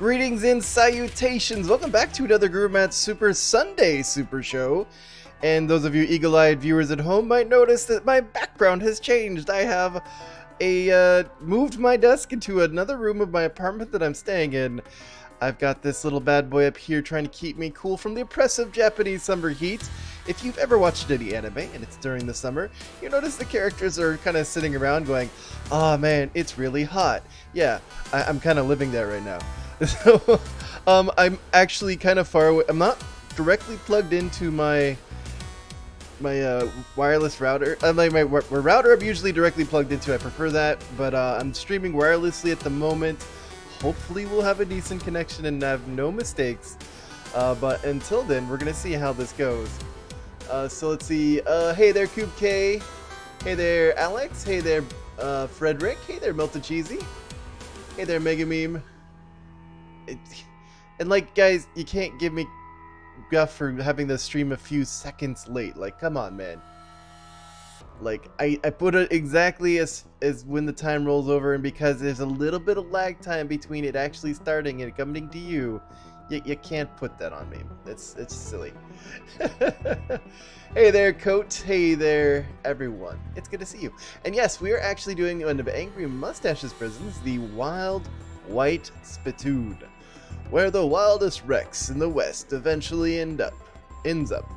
Greetings and salutations! Welcome back to another GuruMatt's Super Sunday Super Show. And those of you eagle-eyed viewers at home might notice that my background has changed. I have moved my desk into another room of my apartment that I'm staying in. I've got this little bad boy up here trying to keep me cool from the oppressive Japanese summer heat. If you've ever watched any anime, and it's during the summer, you notice the characters are kind of sitting around going, "Aw man, it's really hot." Yeah, I'm kind of living there right now. So, I'm actually kind of far away. I'm not directly plugged into my wireless router. My router I'm usually directly plugged into. I prefer that, but I'm streaming wirelessly at the moment. Hopefully we'll have a decent connection and have no mistakes. But until then, we're gonna see how this goes. So let's see. Hey there, Cube K. Hey there, Alex. Hey there, Frederick. Hey there, Melted Cheesy. Hey there, Mega Meme. And like, guys, you can't give me guff for having the stream a few seconds late. Like, come on, man. Like, I put it exactly as when the time rolls over, and because there's a little bit of lag time between it actually starting and coming to you, you can't put that on me. It's silly. Hey there, Coat. Hey there, everyone. It's good to see you. And yes, we are actually doing one of Angry Mustache's prisons, the Wild White Spittoon, where the wildest wrecks in the West eventually ends up.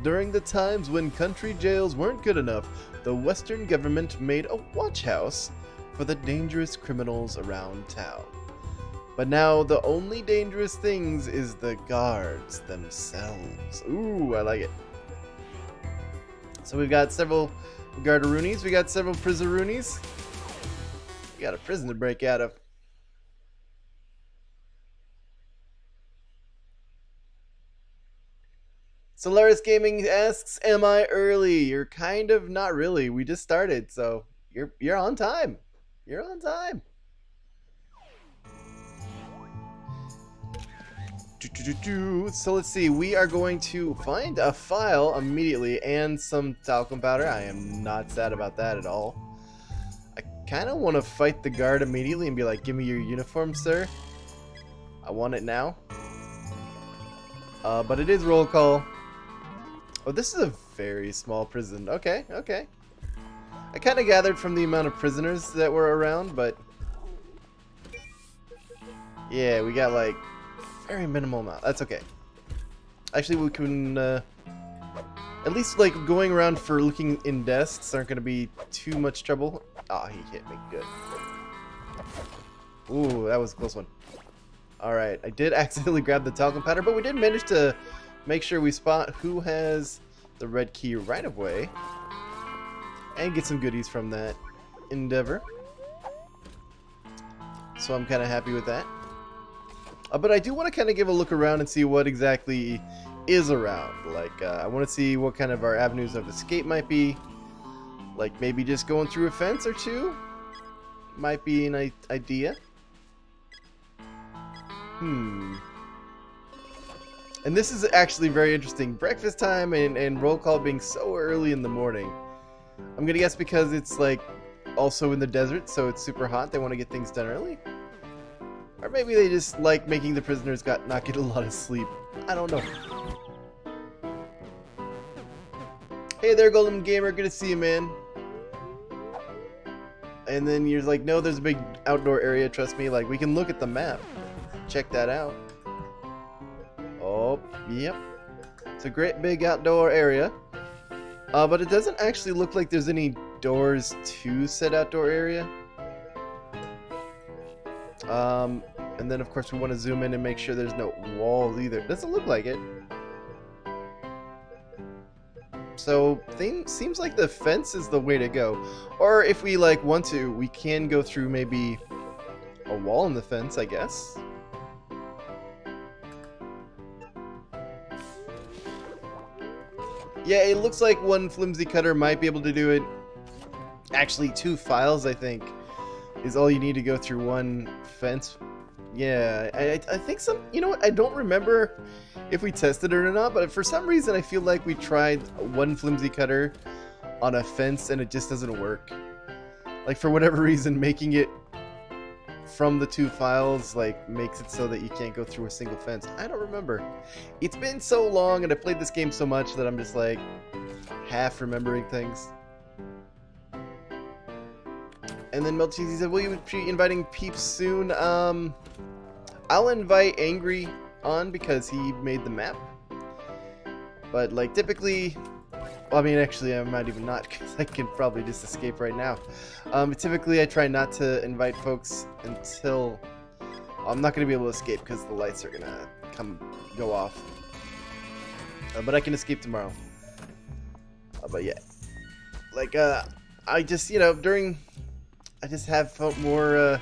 During the times when country jails weren't good enough, the Western government made a watch house for the dangerous criminals around town. But now the only dangerous things is the guards themselves. Ooh, I like it. So we've got several guardaroonies, we got several prisoneroonies. We got a prison to break out of. Solaris Gaming asks, "Am I early?" You're kind of not really. We just started, so you're on time. You're on time. So let's see. We are going to find a file immediately and some talcum powder. I am not sad about that at all. I kind of want to fight the guard immediately and be like, "Give me your uniform, sir. I want it now." But it is roll call. Oh, this is a very small prison. Okay, okay. I kind of gathered from the amount of prisoners that were around, but yeah, we got like very minimal amount. That's okay. Actually, we can at least like going around for looking in desks aren't going to be too much trouble. Ah, he hit me good. Ooh, that was a close one. All right, I did accidentally grab the talcum powder, but we did manage to make sure we spot who has the red key right away and get some goodies from that endeavor. So I'm kind of happy with that. But I do want to kind of give a look around and see what exactly is around. Like, I want to see what kind of our avenues of escape might be. Like, maybe just going through a fence or two might be an idea. And this is actually very interesting. Breakfast time and roll call being so early in the morning. I'm gonna guess because it's like also in the desert, so it's super hot. They want to get things done early. Or maybe they just like making the prisoners not get a lot of sleep. I don't know. Hey there, Golden Gamer. Good to see you, man. And then you're like, "No, there's a big outdoor area. Trust me. Like, we can look at the map. Check that out." Oh, yep. It's a great big outdoor area. But it doesn't actually look like there's any doors to said outdoor area. And then of course we want to zoom in and make sure there's no walls either. Doesn't look like it. So seems like the fence is the way to go. Or if we like want to, we can go through maybe a wall in the fence, I guess. Yeah, it looks like one flimsy cutter might be able to do it. Actually, 2 files, I think, is all you need to go through one fence. Yeah, I think some... You know what? I don't remember if we tested it or not, but for some reason I feel like we tried one flimsy cutter on a fence and it just doesn't work. Like, for whatever reason, making it from the 2 files like makes it so that you can't go through a single fence. I don't remember. It's been so long and I played this game so much that I'm just like half remembering things. And then Melcheezy said, will you be inviting peeps soon? I'll invite Angry on because he made the map. But like typically, well, I mean actually I might even not because I can probably just escape right now. Typically I try not to invite folks until I'm not going to be able to escape because the lights are going to go off. But I can escape tomorrow. But yeah, like I just, you know, I just have felt more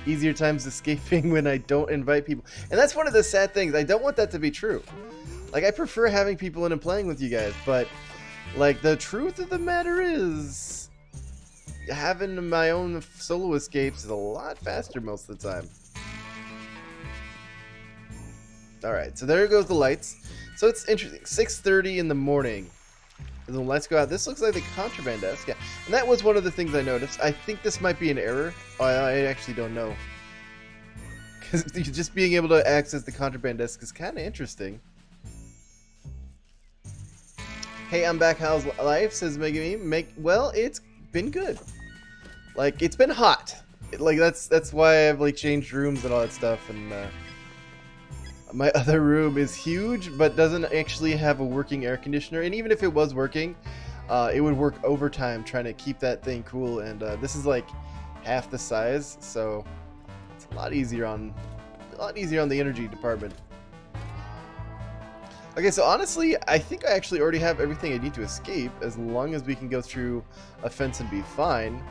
easier times escaping when I don't invite people. And that's one of the sad things. I don't want that to be true. Like, I prefer having people in and playing with you guys, but like the truth of the matter is having my own solo escapes is a lot faster most of the time. Alright, so there goes the lights. So it's interesting. 6:30 in the morning. And then lights go out. This looks like the contraband desk. Yeah. And that was one of the things I noticed. I think this might be an error. I actually don't know. Because just being able to access the contraband desk is kind of interesting. Hey, I'm back. How's life? Says Megami. Well, it's been good. Like, it's been hot. Like, that's why I've like changed rooms and all that stuff. And my other room is huge, but doesn't actually have a working air conditioner. And even if it was working, it would work overtime trying to keep that thing cool. And this is like half the size, so it's a lot easier on the energy department. Okay, so honestly, I think I actually already have everything I need to escape, as long as we can go through a fence and be fine.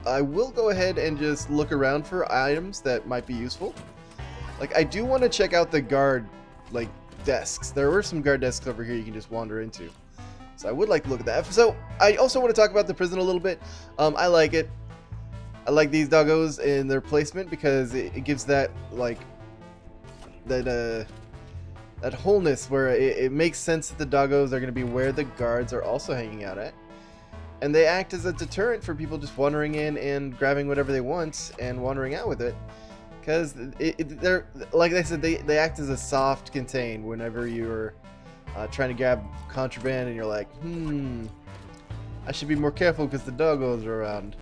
I will go ahead and just look around for items that might be useful. Like, I do want to check out the guard, like, desks. There were some guard desks over here you can just wander into. So I would like to look at that. So I also want to talk about the prison a little bit. I like it. I like these doggos and their placement because it gives that, like, that wholeness where it makes sense that the doggos are going to be where the guards are also hanging out at. And they act as a deterrent for people just wandering in and grabbing whatever they want and wandering out with it. Because they're, like I said, they act as a soft contain whenever you're trying to grab contraband and you're like, I should be more careful because the doggos are around.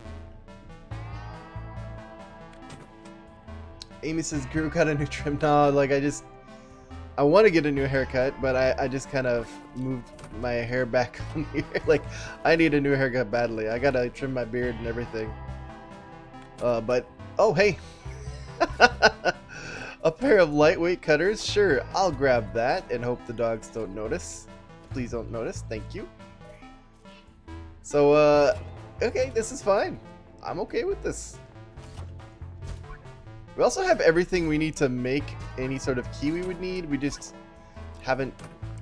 Amy says, Guru got a new trim. No, like I want to get a new haircut, but I just kind of moved my hair back on here. Like, I need a new haircut badly. I gotta trim my beard and everything. But, oh, hey. A pair of lightweight cutters. Sure, I'll grab that and hope the dogs don't notice. Please don't notice. Thank you. So, okay, this is fine. I'm okay with this. We also have everything we need to make any sort of key we would need. We just haven't,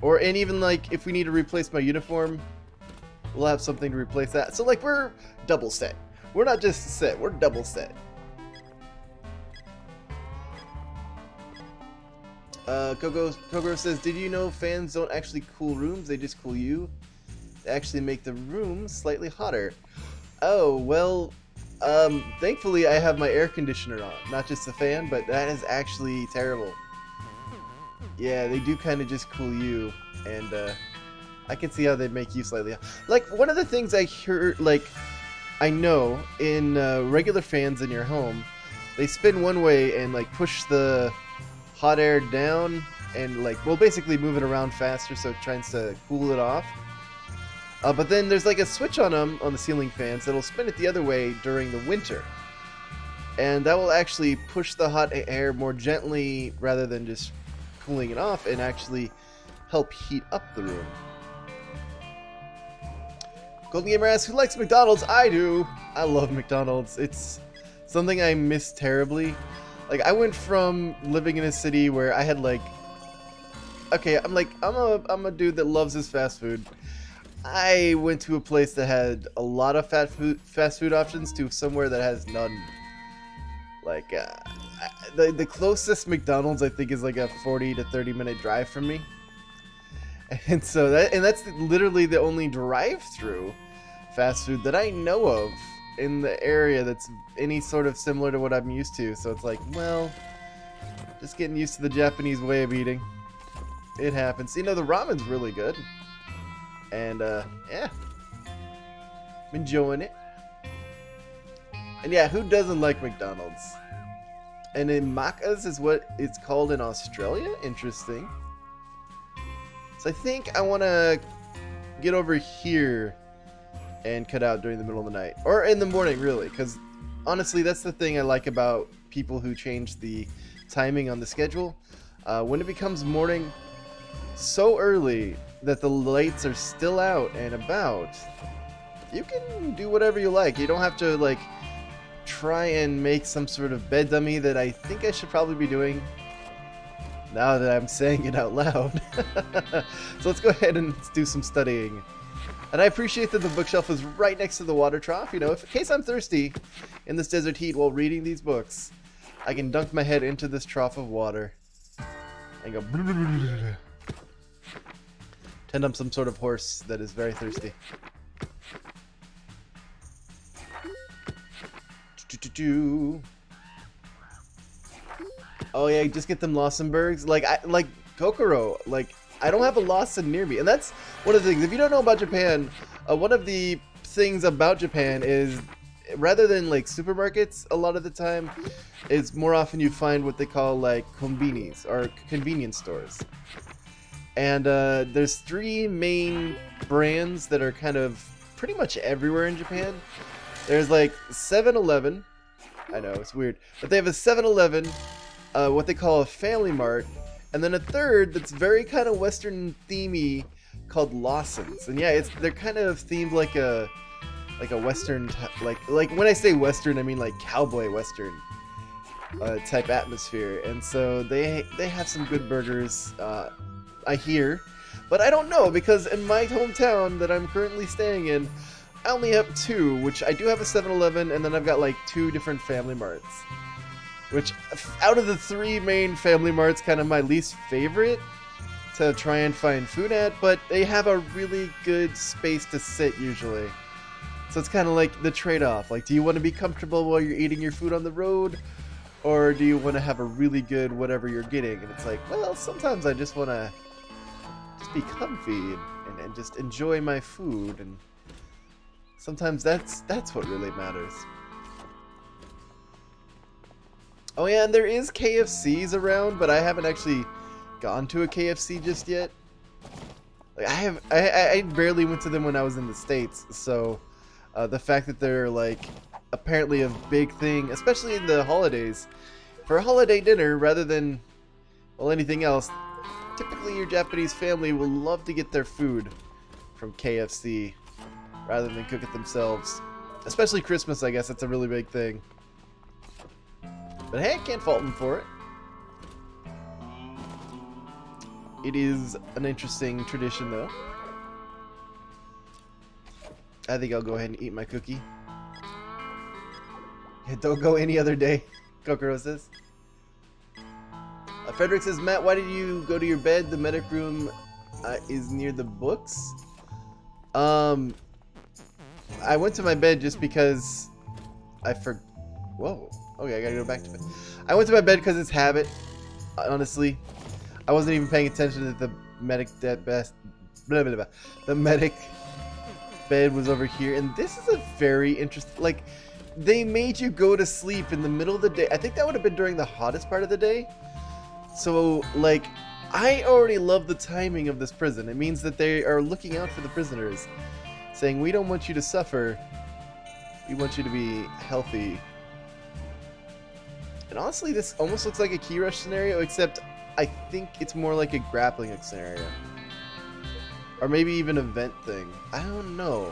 and even like if we need to replace my uniform, we'll have something to replace that. So like we're double set. We're not just set, we're double set. Kogoro says, did you know fans don't actually cool rooms, they just cool you? They actually make the room slightly hotter. Oh, well, thankfully I have my air conditioner on, not just the fan, but that is actually terrible. Yeah, they do kind of just cool you, and I can see how they make you slightly hot. Like, one of the things I heard, like, I know in regular fans in your home, they spin one way and like push the hot air down and like, well, basically move it around faster so it tries to cool it off. But then there's like a switch on them on the ceiling fans that'll spin it the other way during the winter, and that will actually push the hot air more gently rather than just cooling it off, and actually help heat up the room. Golden Gamer asks, who likes McDonald's? I do. I love McDonald's. It's something I miss terribly. Like, I went from living in a city where I had like, okay, I'm a dude that loves his fast food. I went to a place that had a lot of fast food options to somewhere that has none. Like, the closest McDonald's I think is like a 40 to 30 minute drive from me. And so that's literally the only drive-through fast food that I know of in the area that's any sort of similar to what I'm used to. So it's like, well, just getting used to the Japanese way of eating. It happens. You know, the ramen's really good. And, yeah. I'm enjoying it. And yeah, who doesn't like McDonald's? And in Macca's is what it's called in Australia? Interesting. So I think I want to get over here and cut out during the middle of the night. Or in the morning, really. Because honestly, that's the thing I like about people who change the timing on the schedule. When it becomes morning so early that the lights are still out and about, you can do whatever you like. You don't have to, like, try and make some sort of bed dummy that I think I should probably be doing now that I'm saying it out loud. So let's go ahead and do some studying. And I appreciate that the bookshelf is right next to the water trough. You know, if in case I'm thirsty in this desert heat while reading these books, I can dunk my head into this trough of water and go pretend I'm some sort of horse that is very thirsty. Oh yeah, just get them Lawsonbergs. Like Kokoro. Like, I don't have a Lawson near me, and that's one of the things. If you don't know about Japan, one of the things about Japan is, rather than like supermarkets, a lot of the time, it's more often you find what they call like konbinis, or convenience stores. And there's three main brands that are kind of pretty much everywhere in Japan. There's like 7-Eleven. I know, it's weird. But they have a 7-Eleven, what they call a Family Mart, and then a third that's very kind of Western themey called Lawson's. And yeah, they're kind of themed like a Western, like when I say Western, I mean like cowboy Western type atmosphere. And so they have some good burgers, I hear. But I don't know, because in my hometown that I'm currently staying in, I only have two, which I do have a 7-Eleven, and then I've got like 2 different Family Marts. Which, out of the 3 main Family Marts, kind of my least favorite to try and find food at, but they have a really good space to sit usually. So it's kind of like the trade-off. Like, do you want to be comfortable while you're eating your food on the road? Or do you want to have a really good whatever you're getting? And it's like, well, sometimes I just want to just be comfy and just enjoy my food, and sometimes that's what really matters. Oh yeah, and there is KFCs around, but I haven't actually gone to a KFC just yet. Like, I barely went to them when I was in the States, so the fact that they're like apparently a big thing, especially in the holidays, for a holiday dinner rather than, well, anything else, typically your Japanese family will love to get their food from KFC rather than cook it themselves. Especially Christmas, I guess that's a really big thing. But hey, I can't fault them for it. It is an interesting tradition, though. I think I'll go ahead and eat my cookie. Yeah, don't go any other day, Kokoro says. Frederick says, Matt, why did you go to your bed? The medic room is near the books. I went to my bed just because Whoa. Okay, I gotta go back to bed. I went to my bed because it's habit, honestly. I wasn't even paying attention to the medic the medic bed was over here, and this is a very interesting, like, they made you go to sleep in the middle of the day. I think that would have been during the hottest part of the day. So, like, I already love the timing of this prison. It means that they are looking out for the prisoners, saying, we don't want you to suffer, we want you to be healthy. And honestly, this almost looks like a key rush scenario, except I think it's more like a grappling scenario. Or maybe even a vent thing. I don't know.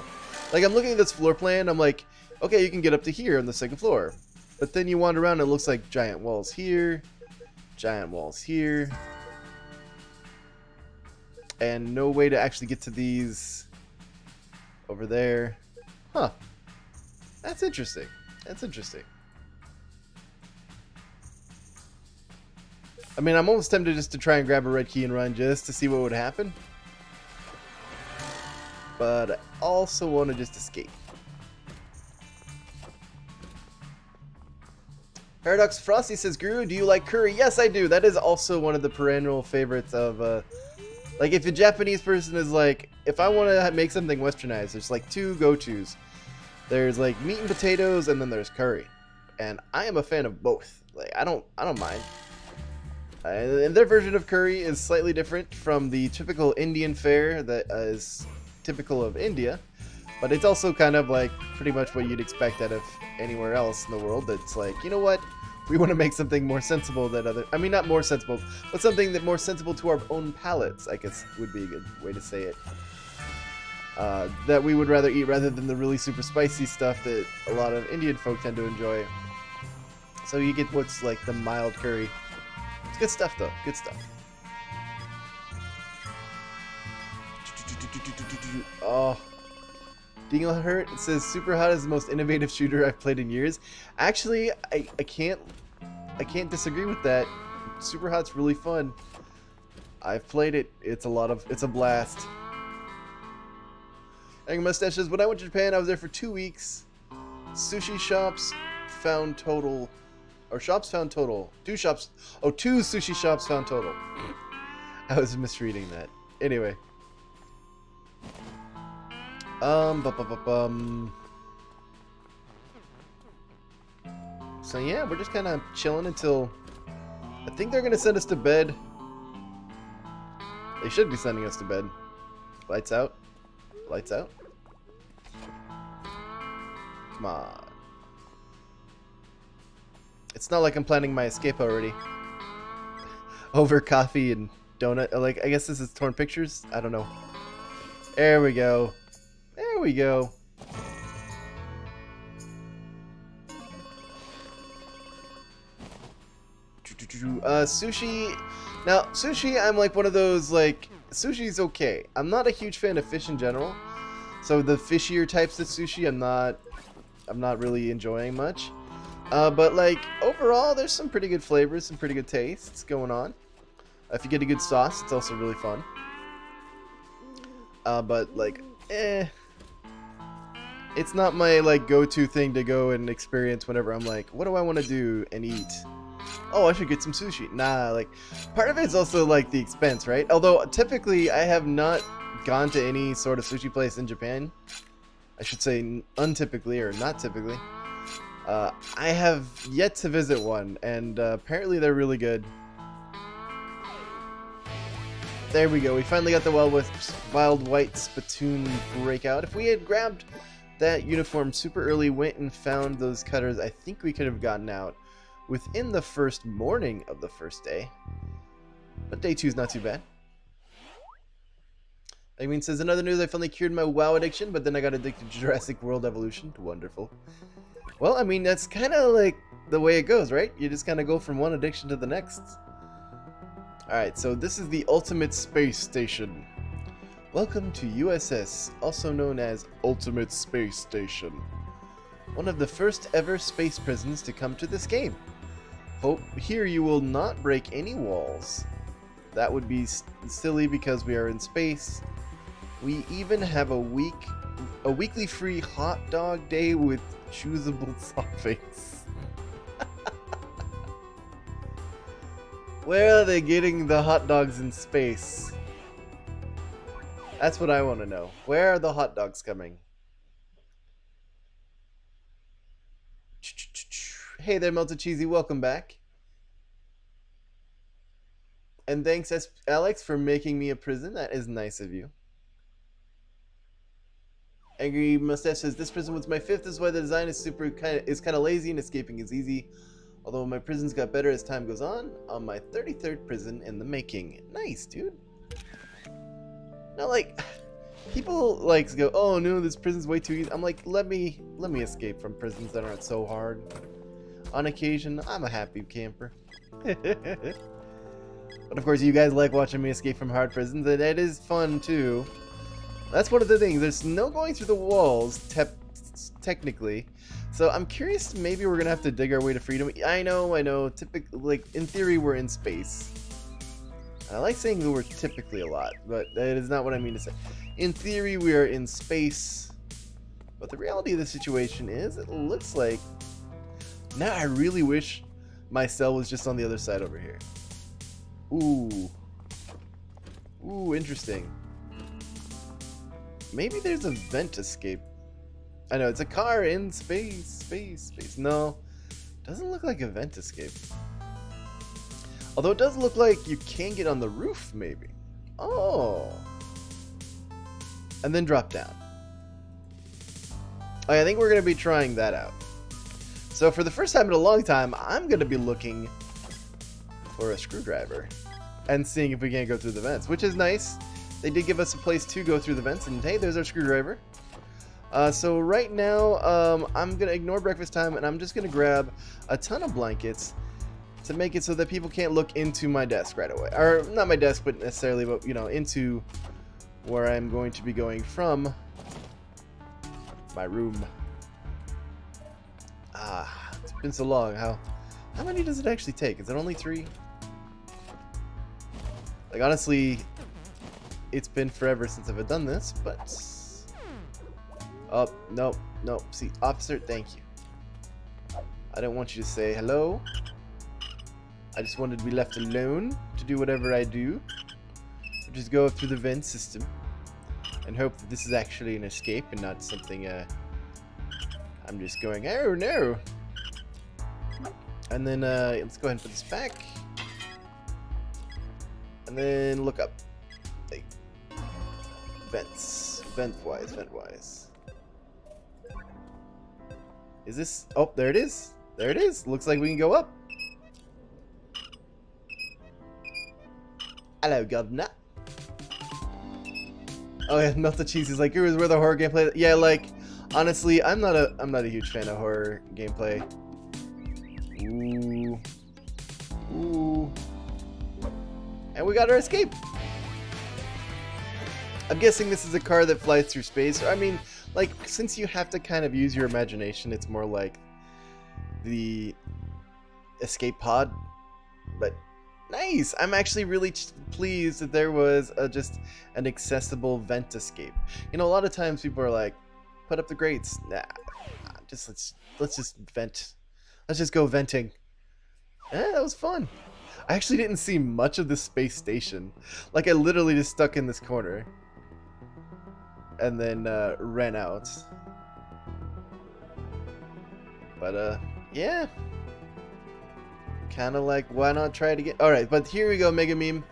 Like, I'm looking at this floor plan, I'm like, okay, you can get up to here on the 2nd floor. But then you wander around and it looks like giant walls here, giant walls here. And no way to actually get to these over there. Huh. That's interesting. That's interesting. I mean, I'm almost tempted just to try and grab a red key and run just to see what would happen. But I also want to just escape. Paradox Frosty says, Guru, do you like curry? Yes, I do. That is also one of the perennial favorites of, like, if a Japanese person is like, if I want to make something westernized, there's like two go-tos. There's like meat and potatoes, and then there's curry. And I am a fan of both. Like, I don't mind. And their version of curry is slightly different from the typical Indian fare that is typical of India. But it's also kind of like pretty much what you'd expect out of anywhere else in the world. That's like, you know what? We want to make something more sensible than other... I mean, not more sensible, but something that more sensible to our own palates, I guess would be a good way to say it. That we would rather eat rather than the really super spicy stuff that a lot of Indian folk tend to enjoy. So you get what's like the mild curry. It's good stuff, though. Good stuff. Oh... Dingle Hurt, it says Super Hot is the most innovative shooter I've played in years. Actually, I can't disagree with that. Super Hot's really fun. I've played it. It's a blast. Angry Mustache says, when I went to Japan, I was there for 2 weeks. Sushi shops found total, or shops found total. Two sushi shops found total. I was misreading that. Anyway. So yeah, we're just kind of chilling until I think they're gonna send us to bed. They should be sending us to bed. Lights out. Lights out. Come on. It's not like I'm planning my escape already. Over coffee and donut. Like, I guess this is torn pictures. I don't know. There we go. There we go. Sushi. Now, sushi, I'm like one of those, like, sushi's okay. I'm not a huge fan of fish in general. So the fishier types of sushi, I'm not really enjoying much. But, like, overall, there's some pretty good flavors, some pretty good tastes going on. If you get a good sauce, it's also really fun. But, like, it's not my, like, go-to thing to go and experience whenever I'm like, what do I want to do and eat? Oh, I should get some sushi. Nah, like, part of it's also, like, the expense, right? Although, typically, I have not gone to any sort of sushi place in Japan. I should say untypically, or not typically. I have yet to visit one, and apparently they're really good. There we go. We finally got the Wild White Spittoon breakout. If we had grabbed that uniform super early, went and found those cutters, I think we could have gotten out within the first morning of the first day. But day 2 is not too bad. I mean, says, another news, I finally cured my WoW addiction, but then I got addicted to Jurassic World Evolution. Wonderful. Well, I mean, that's kind of like the way it goes, right? You just kind of go from one addiction to the next. Alright, so this is the Ultimate Space Station. Welcome to USS, also known as Ultimate Space Station. One of the first ever space prisons to come to this game. Hope here you will not break any walls. That would be silly because we are in space. We even have a weekly free hot dog day with choosable toppings. Where are they getting the hot dogs in space? That's what I want to know. Where are the hot dogs coming? Hey there, Melted Cheesy. Welcome back. And thanks, Alex, for making me a prison. That is nice of you. Angry Mustache says, this prison was my 5th. This is why the design is kind of lazy and escaping is easy. Although my prisons got better as time goes on my 33rd prison in the making. Nice, dude. Now, like, people like go, oh no, this prison's way too easy. I'm like, let me escape from prisons that aren't so hard. On occasion, I'm a happy camper. But of course, you guys like watching me escape from hard prisons, and it is fun too. That's one of the things. There's no going through the walls, technically. So I'm curious, maybe we're gonna have to dig our way to freedom. I know. Typically, like, in theory, we're in space. I like saying that we're typically a lot, but that is not what I mean to say. In theory, we are in space. But the reality of the situation is, it looks like... Now I really wish... my cell was just on the other side over here. Ooh. Ooh, interesting. Maybe there's a vent escape. I know, it's a car in space. No, doesn't look like a vent escape. Although it does look like you can get on the roof, maybe. Oh. And then drop down. Okay, I think we're going to be trying that out. So for the first time in a long time, I'm going to be looking for a screwdriver and seeing if we can't go through the vents, which is nice. They did give us a place to go through the vents, and hey, there's our screwdriver. So right now, I'm going to ignore breakfast time, and I'm just going to grab a ton of blankets to make it so that people can't look into my desk right away. Or, not my desk, but necessarily, but, you know, into where I'm going to be going from my room. Ah, it's been so long. How many does it actually take? Is it only 3? Like, honestly, it's been forever since I've done this, but... Oh, no. See, officer, thank you. I don't want you to say hello. I just wanted to be left alone to do whatever I do. Just go through the vent system and hope that this is actually an escape and not something, I'm just going, oh no. And then, let's go ahead and put this back. And then look up. Like, vents. Vent-wise. Is this... Oh, there it is. There it is. Looks like we can go up. Hello, Governor. Oh yeah, not the cheese. He's like, here's where the horror gameplay... Yeah, like, honestly, I'm not a huge fan of horror gameplay. Ooh. Ooh. And we got our escape. I'm guessing this is a car that flies through space. I mean, like, since you have to kind of use your imagination, it's more like the escape pod. But nice. I'm actually really pleased that there was just an accessible vent escape. You know, a lot of times people are like, put up the grates. Nah, let's just vent. Let's just go venting. That was fun. I actually didn't see much of the space station. Like, I literally just stuck in this corner and then ran out. But yeah, kind of like, why not try it again? All right, but here we go, Mega Meme.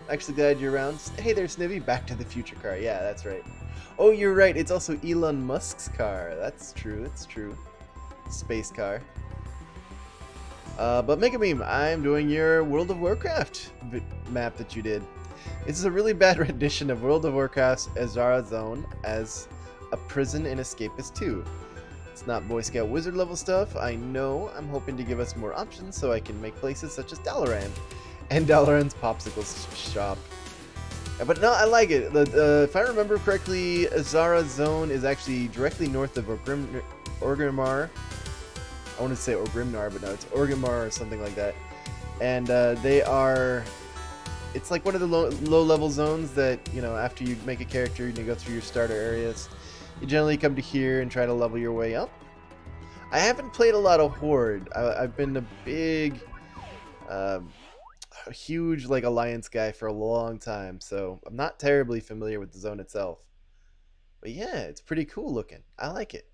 Actually glad you're around. Hey there, Snivy. Back to the Future car. Yeah, that's right. Oh, you're right. It's also Elon Musk's car. That's true. It's true. Space car. But Mega Meme, I'm doing your World of Warcraft map that you did. This is a really bad rendition of World of Warcraft's Azara Zone as a prison in Escapists 2. It's not Boy Scout wizard level stuff, I know. I'm hoping to give us more options so I can make places such as Dalaran and Dalaran's Popsicle Shop. But no, I like it. If I remember correctly, Azara Zone is actually directly north of Orgrimmar. I want to say Orgrimmar, but no, it's Orgrimmar or something like that. And they are... It's like one of the low-level zones that, you know, after you make a character and you go through your starter areas, you generally come to here and try to level your way up. I haven't played a lot of Horde. I've been a big, huge, like, Alliance guy for a long time, so I'm not terribly familiar with the zone itself. But yeah, it's pretty cool looking. I like it.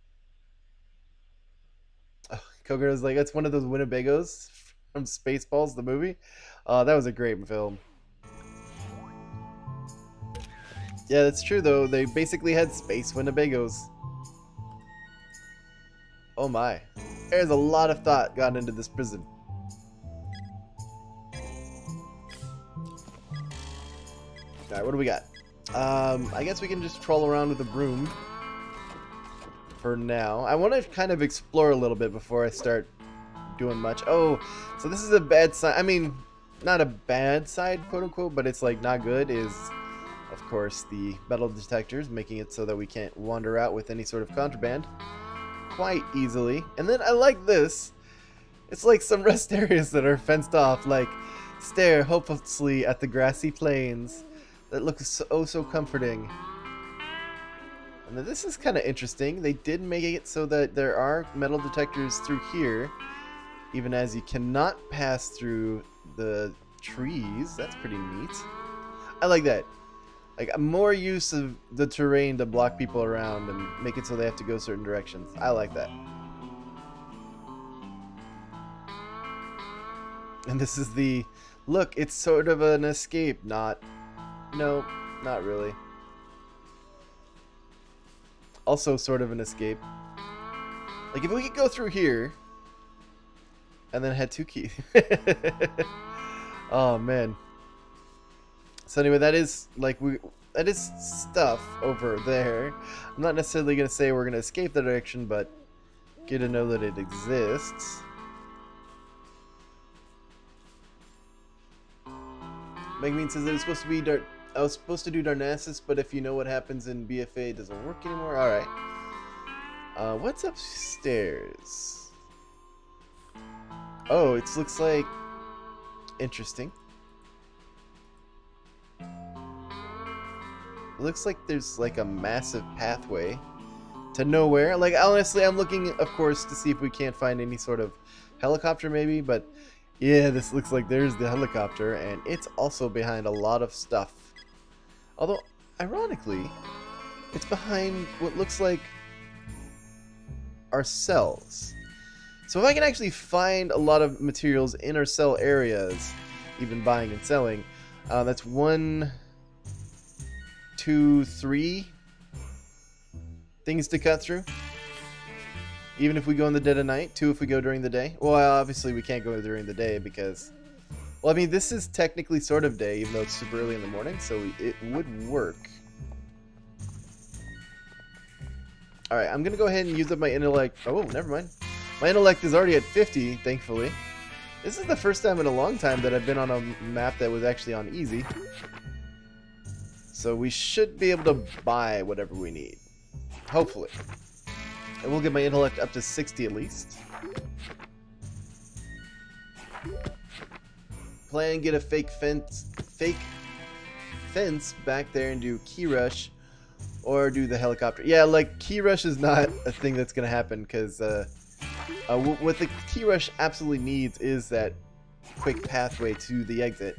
Oh, Kogura's like, that's one of those Winnebagos from Spaceballs, the movie. That was a great film. Yeah, that's true, though. They basically had space Winnebagos. Oh my. There's a lot of thought gone into this prison. Alright, what do we got? I guess we can just troll around with a broom for now. I want to kind of explore a little bit before I start doing much. Oh, so this is a bad side. I mean, not a bad side, quote unquote, but it's like not good is... Of course, the metal detectors, making it so that we can't wander out with any sort of contraband quite easily. And then I like this. It's like some rest areas that are fenced off, like stare hopelessly at the grassy plains that look so comforting. And then this is kind of interesting. They did make it so that there are metal detectors through here, even as you cannot pass through the trees. That's pretty neat. I like that. Like, more use of the terrain to block people around and make it so they have to go certain directions. I like that. And this is the... Look, it's sort of an escape. Not... No, not really. Also sort of an escape. Like, if we could go through here... And then head 2 keys. Oh, man. So anyway, that is like that is stuff over there. I'm not necessarily gonna say we're gonna escape that direction, but get to know that it exists. Megmean says that it's supposed to be I was supposed to do Darnassus, but if you know what happens in BFA, it doesn't work anymore. All right. What's upstairs? Oh, it looks like interesting. It looks like there's like a massive pathway to nowhere. Like, honestly, I'm looking, of course, to see if we can't find any sort of helicopter maybe, but yeah, this looks like there's the helicopter, and it's also behind a lot of stuff. Although, ironically, it's behind what looks like our cells. So if I can actually find a lot of materials in our cell areas, even buying and selling, that's 1, 2, 3 things to cut through. Even if we go in the dead of night. 2 if we go during the day. Well, obviously we can't go during the day because... Well, I mean, this is technically sort of day, even though it's super early in the morning, so it would work. Alright, I'm going to go ahead and use up my intellect. Oh, never mind. My intellect is already at 50, thankfully. This is the first time in a long time that I've been on a map that was actually on easy. So we should be able to buy whatever we need. Hopefully. And we'll get my intellect up to 60 at least. Plan, get a fake fence back there and do key rush. Or do the helicopter. Yeah, like, key rush is not a thing that's going to happen because... what the key rush absolutely needs is that quick pathway to the exit.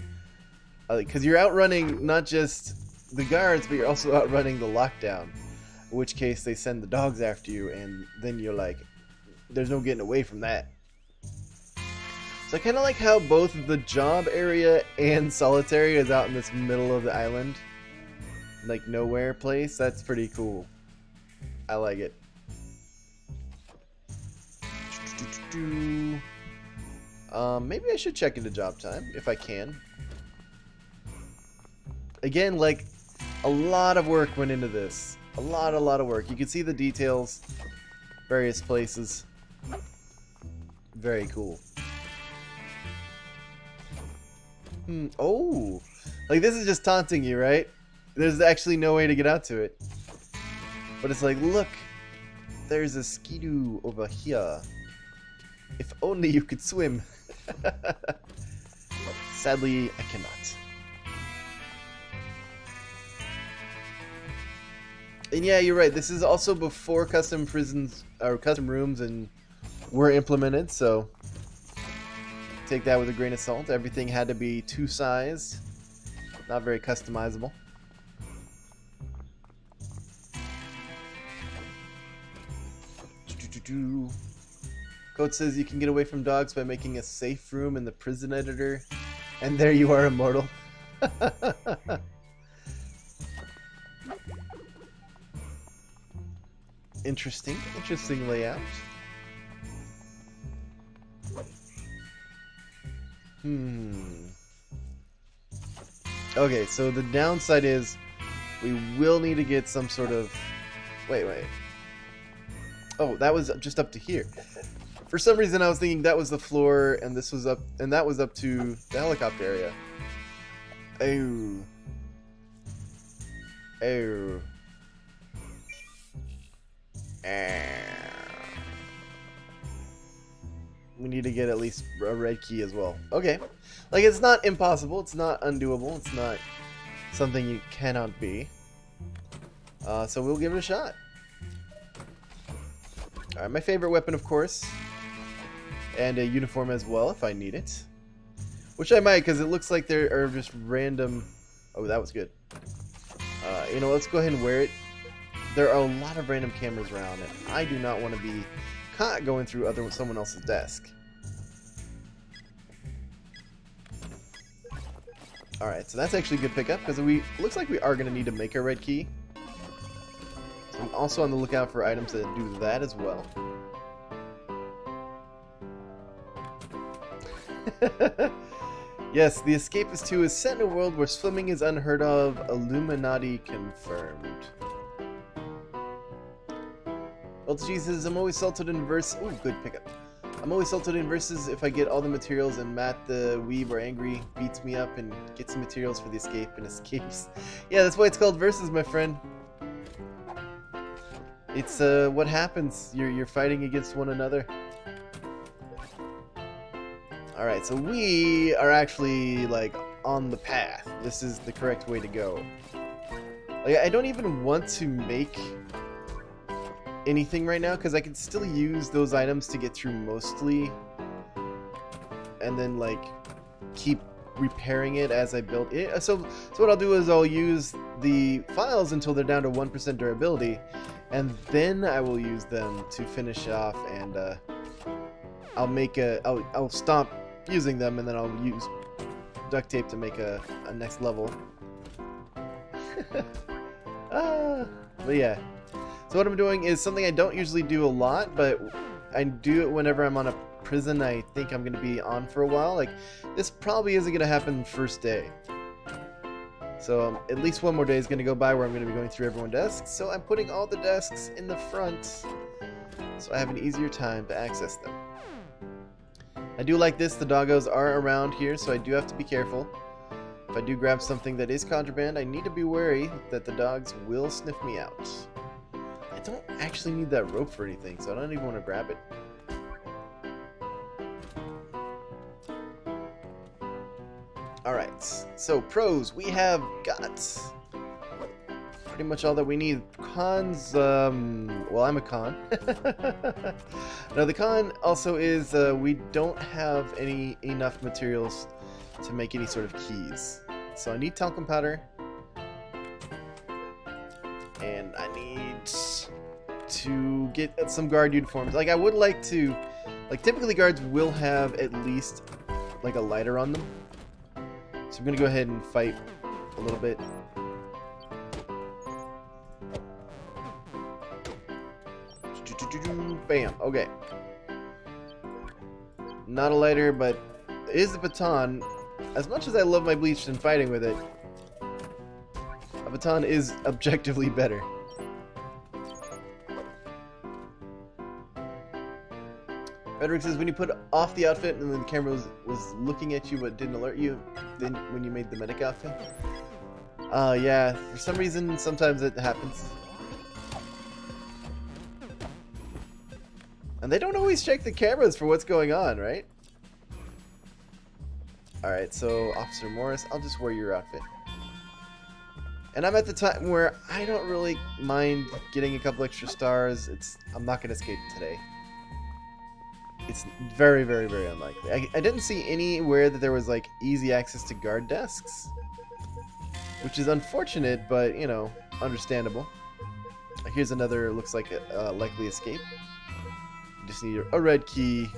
Because you're outrunning not just the guards, but you're also outrunning the lockdown. In which case they send the dogs after you, and then you're like, there's no getting away from that. So I kind of like how both the job area and solitary is out in this middle of the island. Like nowhere place. That's pretty cool. I like it. Maybe I should check into job time if I can. Again, like, a lot of work went into this. A lot of work. You can see the details, various places. Very cool. Oh, like this is just taunting you, right? There's actually no way to get out to it. But it's like, look, there's a skidoo over here. If only you could swim. Sadly, I cannot. And yeah, you're right. This is also before custom prisons or custom rooms and were implemented, so take that with a grain of salt. Everything had to be 2 size, not very customizable. Code says you can get away from dogs by making a safe room in the prison editor, and there you are, immortal. Interesting layout. Okay, so the downside is we will need to get some sort of... Wait. Oh, that was just up to here. For some reason, I was thinking that was the floor, and this was up, and that was up to the helicopter area. Oh. We need to get at least a red key as well. Okay. Like, it's not impossible. It's not undoable. It's not something you cannot be. So we'll give it a shot. Alright, my favorite weapon, of course. And a uniform as well if I need it. Which I might, because it looks like there are just random... Oh, that was good. You know, let's go ahead and wear it. There are a lot of random cameras around, and I do not want to be caught going through someone else's desk. Alright, so that's actually a good pickup, because looks like we are going to need to make a red key. So I'm also on the lookout for items that do that as well. Yes, the Escapists 2 is set in a world where swimming is unheard of. Illuminati confirmed. Well, Jesus, I'm always salted in verse. Oh, good pickup. I'm always salted in verses if I get all the materials, and Matt the Weeb or Angry beats me up and gets the materials for the escape and escapes. Yeah, that's why it's called verses, my friend. It's what happens. You're fighting against one another. Alright, so we are actually, like, on the path. This is the correct way to go. Like, I don't even want to make anything right now, because I can still use those items to get through mostly. And then, like, keep repairing it as I build it. So what I'll do is I'll use the files until they're down to 1% durability. And then I will use them to finish off, and I'll stop using them, and then I'll use duct tape to make a next level. But yeah, so what I'm doing is something I don't usually do a lot, but I do it whenever I'm on a prison I think I'm going to be on for a while. Like, this probably isn't going to happen first day, so at least one more day is going to go by where I'm going to be going through everyone's desks. So I'm putting all the desks in the front so I have an easier time to access them. I do like this. The doggos are around here, so I do have to be careful. If I do grab something that is contraband, I need to be wary that the dogs will sniff me out. I don't actually need that rope for anything, so I don't even want to grab it. Alright, so pros, we have got pretty much all that we need. Cons, well, I'm a con. Now the con also is we don't have enough materials to make any sort of keys. So I need talcum powder, and I need to get some guard uniforms. Like, I would like to, like, typically guards will have at least like a lighter on them. So I'm gonna go ahead and fight a little bit. Bam. Okay. Not a lighter, but it is a baton. As much as I love my bleach and fighting with it, a baton is objectively better. Frederick says, when you put off the outfit and then the camera was looking at you but didn't alert you, then when you made the medic outfit? Yeah, for some reason, sometimes it happens. And they don't always check the cameras for what's going on, right? Alright, so Officer Morris, I'll just wear your outfit. And I'm at the time where I don't really mind getting a couple extra stars. I'm not going to escape today. It's very, very, very unlikely. I didn't see anywhere that there was, like, easy access to guard desks. Which is unfortunate, but, you know, understandable. Here's another, looks like a likely escape. You just need a red key,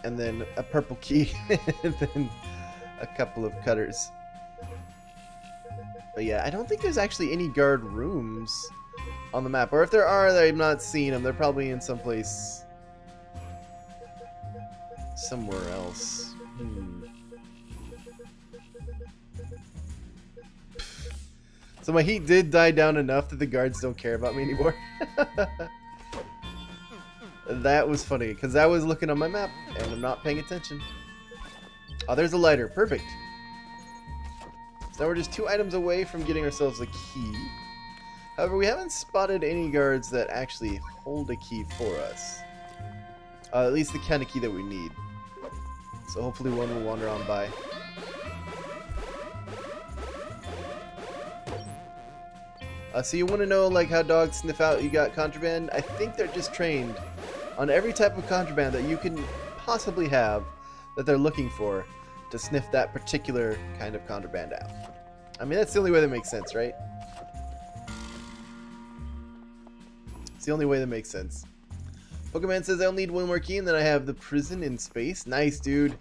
and then a purple key, and then a couple of cutters. But yeah, I don't think there's actually any guard rooms on the map. Or if there are, I've not seen them. They're probably in someplace somewhere else. So my heat did die down enough that the guards don't care about me anymore. That was funny, because I was looking on my map, and I'm not paying attention. Oh, there's a lighter. Perfect. So now we're just 2 items away from getting ourselves a key. However, we haven't spotted any guards that actually hold a key for us. At least the kind of key that we need. So hopefully one will wander on by. So you want to know, like, how dogs sniff out you got contraband? I think they're just trained on every type of contraband that you can possibly have that they're looking for to sniff that particular kind of contraband out. I mean, that's the only way that makes sense, right? It's the only way that makes sense. Pokemon says I'll need one more key and then I have the prison in space. Nice, dude.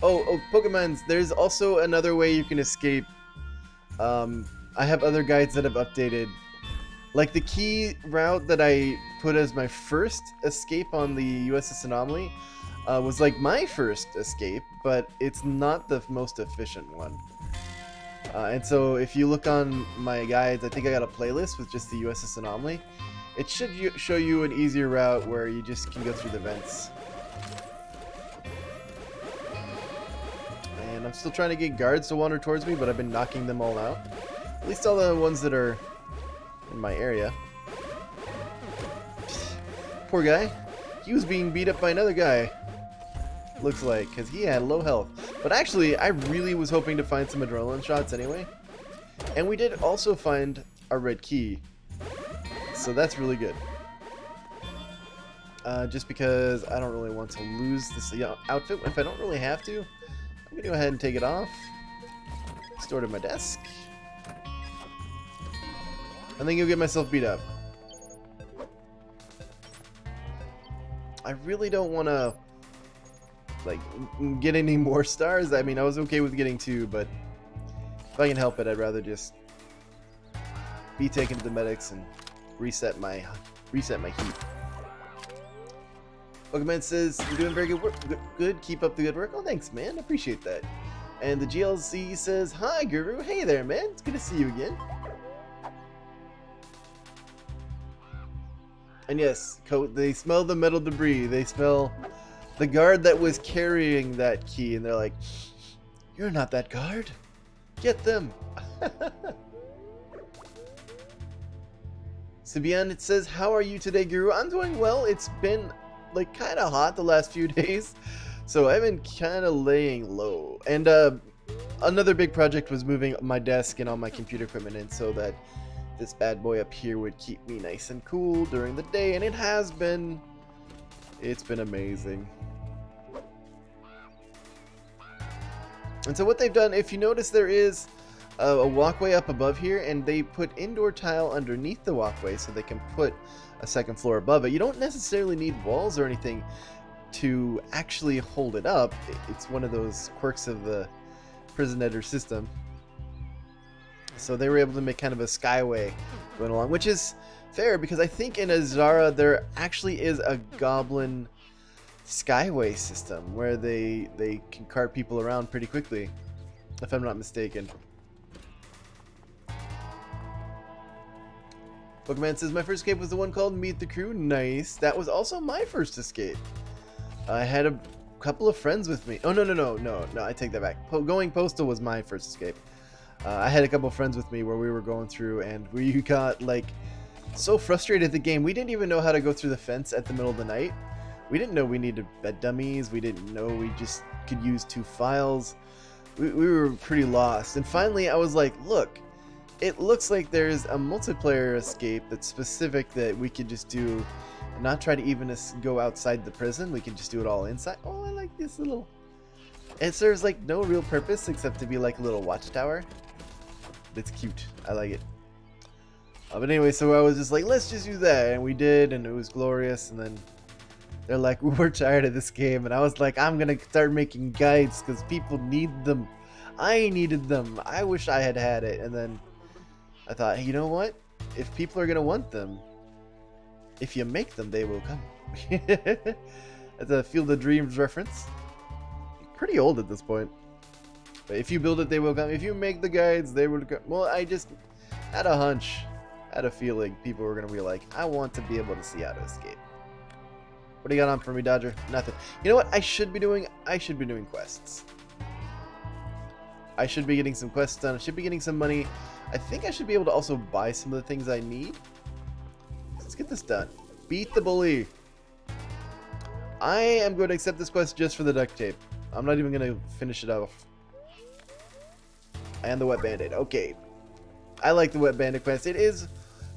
Oh, Pokemons, there's also another way you can escape. I have other guides that have updated. Like the key route that I put as my first escape on the USS Anomaly was like my first escape, but it's not the most efficient one. And so if you look on my guides, I think I got a playlist with just the USS Anomaly. It should show you an easier route where you just can go through the vents. And I'm still trying to get guards to wander towards me, but I've been knocking them all out. At least all the ones that are in my area. Poor guy. He was being beat up by another guy. Looks like, because he had low health. But actually, I really was hoping to find some adrenaline shots anyway. And we did also find a red key. So that's really good. Just because I don't really want to lose this outfit. If I don't really have to, I'm going to go ahead and take it off. Store it at my desk. And then go get myself beat up. I really don't want to like get any more stars. I mean, I was okay with getting 2, but if I can help it, I'd rather just be taken to the medics and reset my heat. Pokemon says you're doing very good work. Good, keep up the good work. Oh, thanks, man. Appreciate that. And the GLC says, "Hi, Guru. Hey there, man. It's good to see you again." And yes, they smell the metal debris. They smell the guard that was carrying that key, and they're like, "You're not that guard. Get them." Sibian, it says, "How are you today, Guru?" I'm doing well. It's been like kind of hot the last few days, so I've been kind of laying low. And another big project was moving my desk and all my computer equipment in so that this bad boy up here would keep me nice and cool during the day, and it has been. It's been amazing. And so what they've done, if you notice, there is a walkway up above here, and they put indoor tile underneath the walkway so they can put a second floor above it. You don't necessarily need walls or anything to actually hold it up. It's one of those quirks of the prison editor system. So they were able to make kind of a skyway going along, which is fair because I think in Azara there actually is a goblin skyway system where they can cart people around pretty quickly, if I'm not mistaken. Pokemon says, "My first escape was the one called Meet the Crew." Nice. That was also my first escape. I had a couple of friends with me. Oh, no, I take that back. Going postal was my first escape. I had a couple of friends with me where we were going through, and we got like so frustrated at the game. We didn't even know how to go through the fence at the middle of the night. We didn't know we needed bed dummies. We didn't know we just could use 2 files. We were pretty lost. And finally, I was like, look, it looks like there's a multiplayer escape that's specific that we could just do and not try to even go outside the prison. We can just do it all inside. Oh, I like this little... It serves like no real purpose except to be like a little watchtower. It's cute. I like it. But anyway, so I was just like, let's just do that. And we did, and it was glorious. And then they're like, we're tired of this game. And I was like, I'm going to start making guides because people need them. I needed them. I wish I had had it. And then I thought, hey, you know what? If people are going to want them, if you make them, they will come. That's a Field of Dreams reference. Pretty old at this point. But if you build it, they will come. If you make the guides, they will come. Well, I just had a hunch, had a feeling people were going to be like, I want to be able to see how to escape. What do you got on for me, Dodger? Nothing. You know what I should be doing? I should be doing quests. I should be getting some quests done. I should be getting some money. I think I should be able to also buy some of the things I need. Let's get this done. Beat the bully. I am going to accept this quest just for the duct tape. I'm not even going to finish it off. And the wet bandit. Okay. I like the wet bandit quest. It is,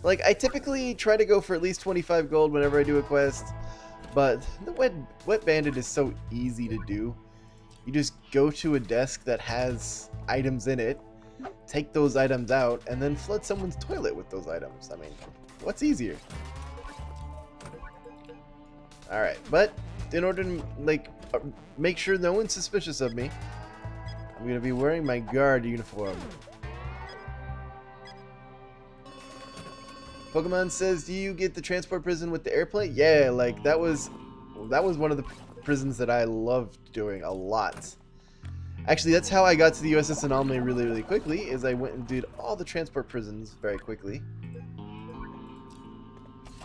like, I typically try to go for at least 25 gold whenever I do a quest. But the wet bandit is so easy to do. You just go to a desk that has items in it, take those items out, and then flood someone's toilet with those items. I mean, what's easier? Alright, but in order to make sure no one's suspicious of me, I'm going to be wearing my guard uniform. Pokemon says, do you get the transport prison with the airplane? Yeah, like that was one of the prisons that I loved doing a lot. Actually, that's how I got to the USS Anomaly really, really quickly, is I went and did all the transport prisons very quickly.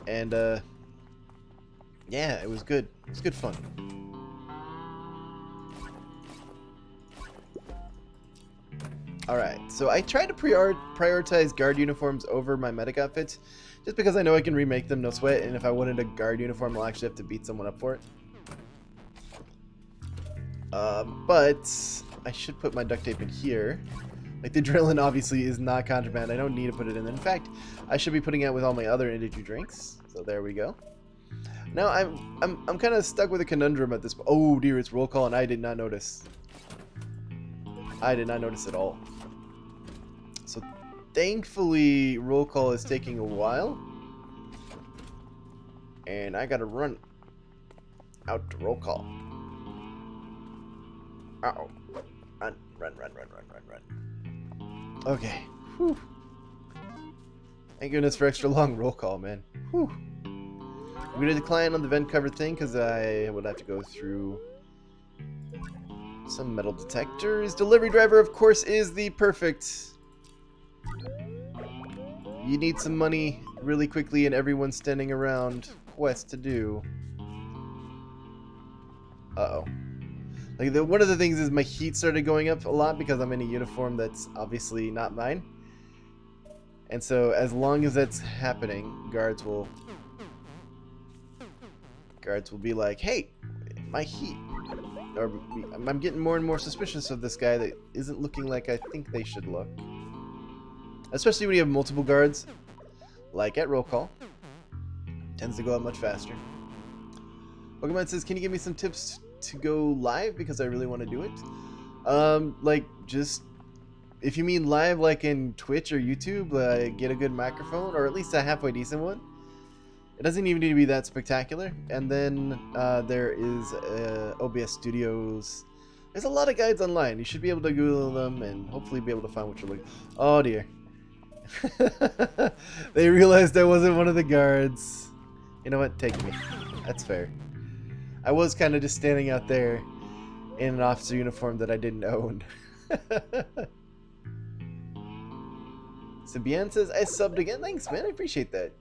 And, yeah, it was good. It was good fun. Alright, so I tried to prioritize guard uniforms over my medic outfits, just because I know I can remake them, no sweat, and if I wanted a guard uniform, I'll actually have to beat someone up for it. But I should put my duct tape in here. Like, the adrenaline obviously is not contraband. I don't need to put it in. In fact, I should be putting it with all my other energy drinks. So there we go. Now I'm kind of stuck with a conundrum at this point. Oh dear, it's roll call and I did not notice. I did not notice at all. So thankfully roll call is taking a while. And I gotta run out to roll call. Uh-oh. Run. Okay. Whew. Thank goodness for extra long roll call, man. Whew. I'm going to decline on the vent cover thing because I would have to go through some metal detectors. Delivery driver, of course, is the perfect. You need some money really quickly and everyone's standing around quest to do. Uh-oh. Like one of the things is my heat started going up a lot because I'm in a uniform that's obviously not mine. And so as long as that's happening, guards will be like, hey, my heat. Or I'm getting more and more suspicious of this guy that isn't looking like I think they should look. Especially when you have multiple guards, like at roll call. Tends to go up much faster. Pokemon says, can you give me some tips to go live because I really want to do it? Like just if you mean live like in Twitch or YouTube, get a good microphone or at least a halfway decent one. It doesn't even need to be that spectacular. And then there is OBS Studios. There's a lot of guides online. You should be able to Google them and hopefully be able to find what you're looking. Oh dear. They realized I wasn't one of the guards. You know what? Take me. That's fair. I was kind of just standing out there in an officer uniform that I didn't own. Sibian says, I subbed again. Thanks, man. I appreciate that.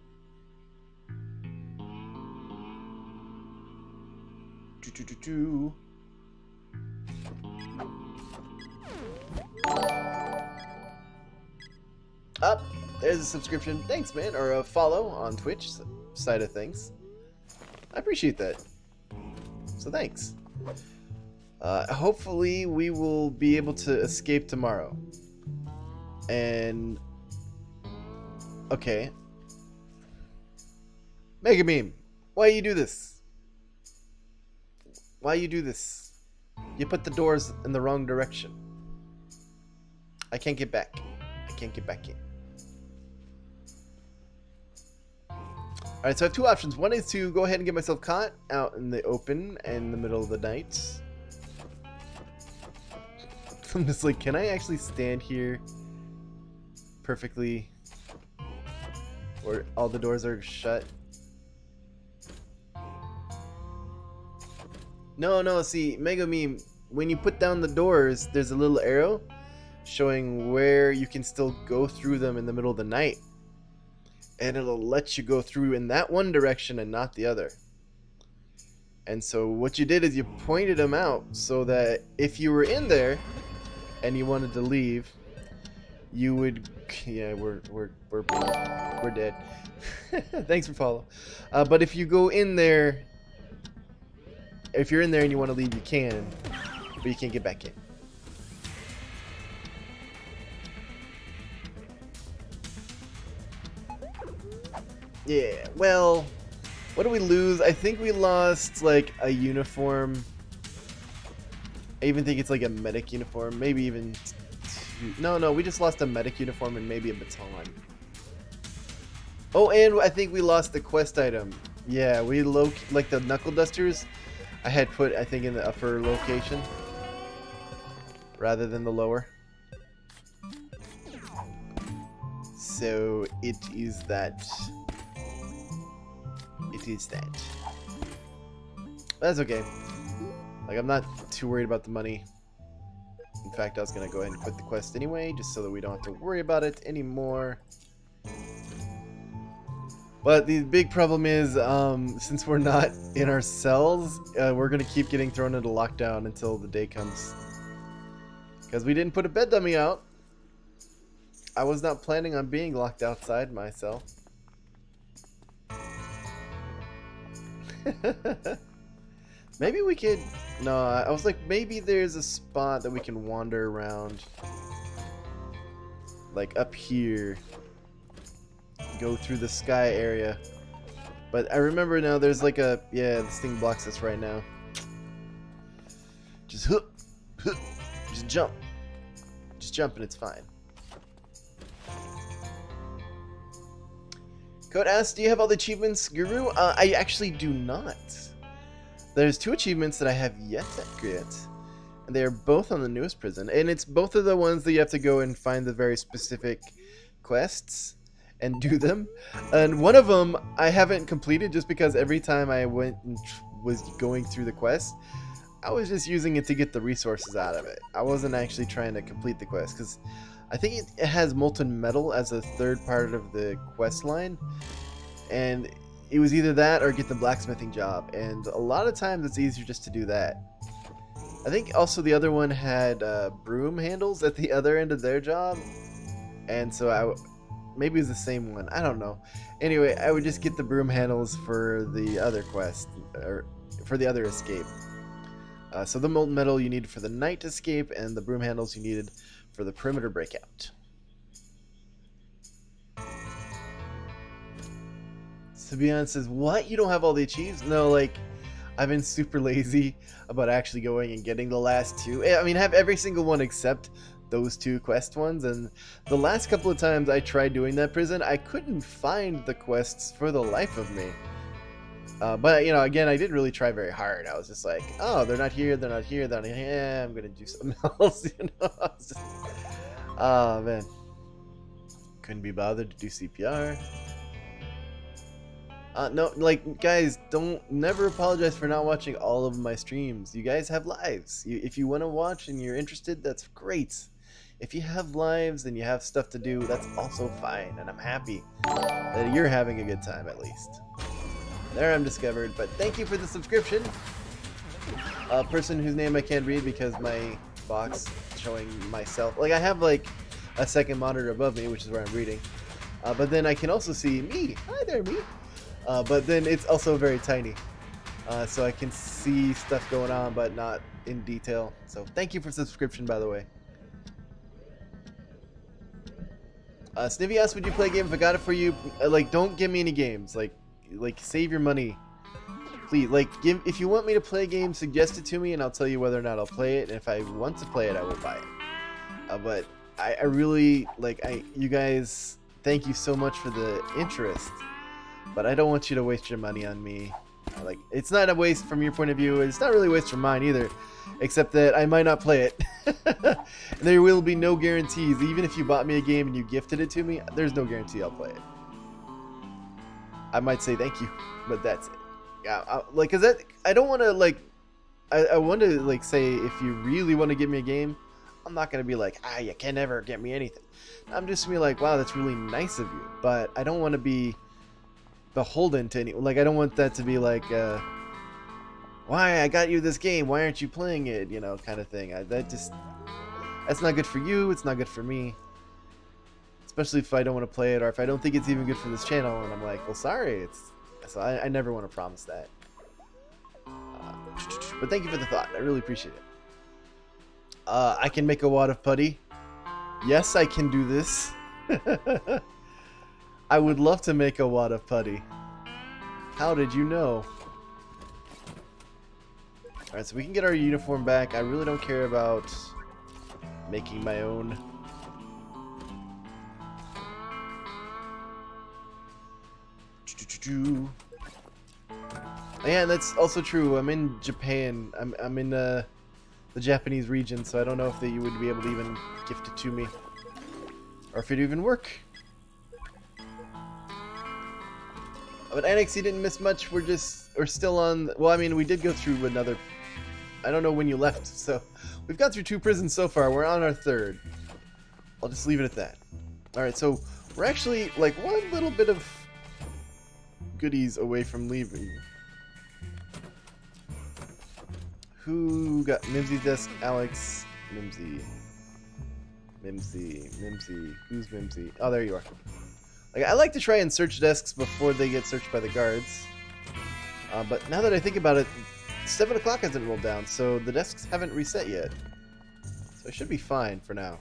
Up. There's a subscription. Thanks, man. Or a follow on Twitch side of things. I appreciate that. So thanks. Hopefully we will be able to escape tomorrow. And okay. Mega Beam, why you do this? Why you do this? You put the doors in the wrong direction. I can't get back. I can't get back in. Alright, so I have two options. One is to go ahead and get myself caught out in the open in the middle of the night. I'm just like, can I actually stand here perfectly where all the doors are shut? No, see, Mega Meme, when you put down the doors, there's a little arrow showing where you can still go through them in the middle of the night. And it'll let you go through in that one direction and not the other. And so what you did is you pointed them out so that if you were in there and you wanted to leave, you would, yeah, we're dead. Thanks for follow. But if you go in there, if you're in there and you want to leave, you can, but you can't get back in. Yeah, well, What did we lose? I think we lost like a uniform. I even think it's like a medic uniform. Maybe even two. No, we just lost a medic uniform and maybe a baton. Oh, and I think we lost the quest item. Yeah, we like the knuckle dusters. I had put, I think, in the upper location rather than the lower. So it is that. It is that. That's okay. Like, I'm not too worried about the money. In fact, I was gonna go ahead and quit the quest anyway, just so that we don't have to worry about it anymore. But the big problem is, since we're not in our cells, we're going to keep getting thrown into lockdown until the day comes. Because we didn't put a bed dummy out. I was not planning on being locked outside my cell. Maybe we could... No, I was like, maybe there's a spot that we can wander around. Like up here. Go through the sky area. But I remember now there's like a... Yeah, this thing blocks us right now. Just just jump. Just jump and it's fine. Code asks, do you have all the achievements, Guru? I actually do not. There's 2 achievements that I have yet to get. And they are both on the newest prison. And it's both of the ones that you have to go and find the very specific quests and do them. And one of them I haven't completed just because every time I went and was going through the quest, I was just using it to get the resources out of it. I wasn't actually trying to complete the quest because I think it has molten metal as a third part of the quest line, and it was either that or get the blacksmithing job, and a lot of times it's easier just to do that. I think also the other one had broom handles at the other end of their job, and so maybe it was the same one. I don't know. Anyway, I would just get the broom handles for the other quest, or for the other escape. So the molten metal you needed for the night escape, and the broom handles you needed for the perimeter breakout. To be honest, says, what? You don't have all the achieves? No, like, I've been super lazy about actually going and getting the last 2. I mean, I have every single one except those 2 quest ones, and the last couple of times I tried doing that prison, I couldn't find the quests for the life of me. But, you know, again, I didn't really try very hard. I was just like, oh, they're not here, they're not here, they're not here. Yeah, I'm going to do something else, you know? I was just... Oh, man. Couldn't be bothered to do CPR. No, like, guys, never apologize for not watching all of my streams. You guys have lives. If you want to watch and you're interested, that's great. If you have lives and you have stuff to do, that's also fine. And I'm happy that you're having a good time, at least. There I'm discovered, but thank you for the subscription. A person whose name I can't read because my box showing myself. Like, I have, like, a second monitor above me, which is where I'm reading. But then I can also see me. Hi there, me. But then it's also very tiny. So I can see stuff going on, but not in detail. So thank you for subscription, by the way. Snivy asked, would you play a game if I got it for you? Like, don't give me any games. Like save your money. Please, like, if you want me to play a game, suggest it to me, and I'll tell you whether or not I'll play it. And if I want to play it, I will buy it. But I really, like, you guys, thank you so much for the interest. But I don't want you to waste your money on me. Like, it's not a waste from your point of view. It's not really a waste from mine either. Except that I might not play it. There will be no guarantees. Even if you bought me a game and you gifted it to me, there's no guarantee I'll play it. I might say thank you, but that's it. Yeah, like, cause that, I don't want to, like, I want to, like, say if you really want to give me a game, I'm not going to be like, you can never get me anything. I'm just going to be like, wow, that's really nice of you. But I don't want to be beholden to any, like, I don't want that to be like, why, I got you this game, why aren't you playing it, you know, kind of thing. That's not good for you, it's not good for me. Especially if I don't want to play it, or if I don't think it's even good for this channel, and I'm like, well, sorry, so I never want to promise that. But thank you for the thought, I really appreciate it. I can make a wad of putty. Yes, I can do this. I would love to make a wad of putty. How did you know? Alright, so we can get our uniform back. I really don't care about making my own. Yeah, that's also true. I'm in Japan. I'm in the Japanese region, so I don't know if you would be able to even gift it to me, or if it'd even work. But Annex, you didn't miss much. We're still on. Well, I mean, we did go through another. I don't know when you left, so we've gone through 2 prisons so far. We're on our 3rd. I'll just leave it at that. All right, so we're actually like one little bit of goodies away from leaving. Who got Mimsy's desk? Alex, Mimsy, who's Mimsy? Oh, there you are. Like, I like to try and search desks before they get searched by the guards. But now that I think about it, 7 o'clock hasn't rolled down, so the desks haven't reset yet. So I should be fine for now.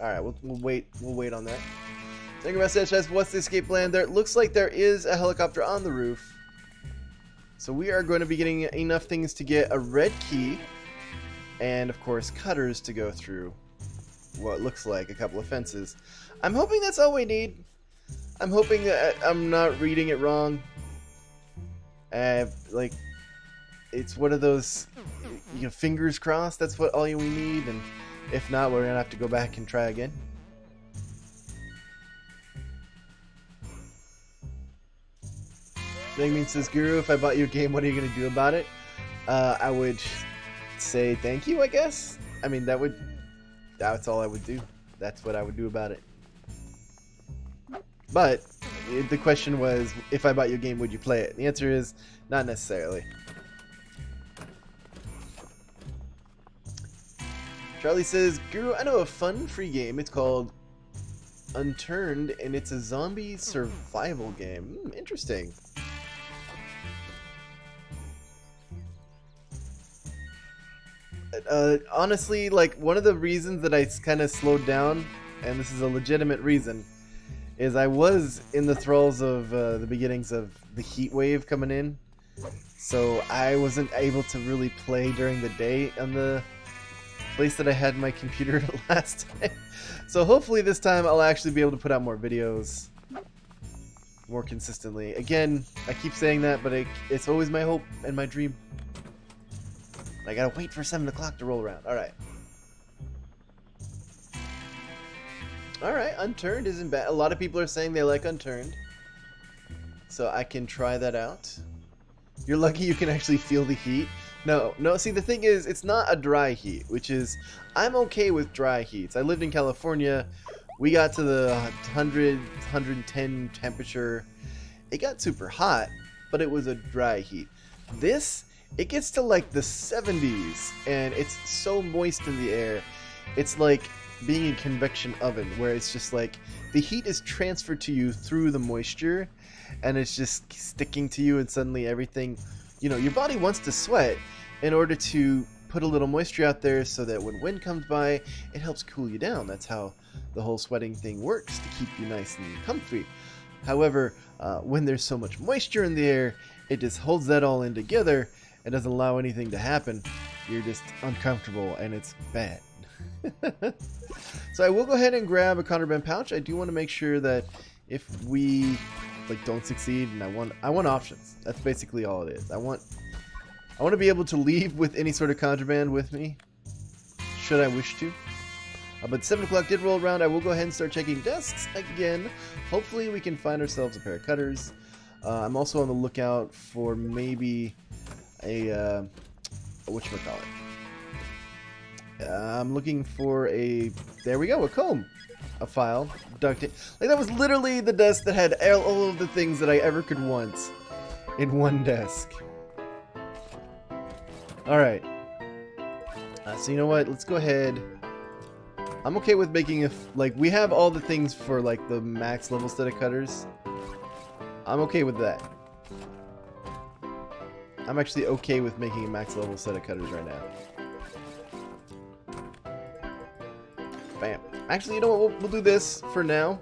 All right, we'll wait. We'll wait on that. GuruMatt says, "What's the escape plan?" There looks like there is a helicopter on the roof. So we are going to be getting enough things to get a red key, and of course cutters to go through what looks like a couple of fences. I'm hoping that's all we need. I'm hoping that I'm not reading it wrong. Like, it's one of those, you know, fingers crossed that's what all we need, and if not, we're gonna have to go back and try again. Bangman says, "Guru, if I bought you a game, what are you gonna do about it?" I would say thank you, I guess. I mean, that's all I would do. That's what I would do about it. But the question was, if I bought you a game, would you play it? The answer is not necessarily. Charlie says, "Guru, I know a fun free game. It's called Unturned, and it's a zombie survival game." Interesting. Honestly, like, one of the reasons that I kind of slowed down, and this is a legitimate reason, is I was in the thralls of the beginnings of the heat wave coming in, so I wasn't able to really play during the day on the place that I had my computer last time. So hopefully this time I'll actually be able to put out more videos more consistently. Again, I keep saying that, but it's always my hope and my dream. I gotta wait for 7 o'clock to roll around. Alright. Alright, Unturned isn't bad. A lot of people are saying they like Unturned, so I can try that out. You're lucky you can actually feel the heat. No, see, the thing is, it's not a dry heat, which is, I'm okay with dry heats. I lived in California. We got to the 100, 110 temperature. It got super hot, but it was a dry heat. This, it gets to like the 70s, and it's so moist in the air. It's like being in a convection oven, where it's just like the heat is transferred to you through the moisture, and it's just sticking to you, and suddenly everything, you know, your body wants to sweat in order to put a little moisture out there so that when wind comes by, it helps cool you down. That's how the whole sweating thing works, to keep you nice and comfy. However, when there's so much moisture in the air, it just holds that all in together and doesn't allow anything to happen. You're just uncomfortable, and it's bad. So I will go ahead and grab a contraband pouch. I do want to make sure that if we like don't succeed, and I want options. That's basically all it is. I want to be able to leave with any sort of contraband with me, should I wish to. But 7 o'clock did roll around. I will go ahead and start checking desks again. Hopefully we can find ourselves a pair of cutters. I'm also on the lookout for maybe a whatchamacallit. I'm looking for a, there we go, a comb, a file, duct tape. Like, that was literally the desk that had all of the things that I ever could want in one desk. Alright. So you know what, let's go ahead. I'm okay with making a, like, we have all the things for, like, the max level set of cutters. I'm okay with that. I'm actually okay with making a max level set of cutters right now. Bam. Actually, you know what? We'll do this for now,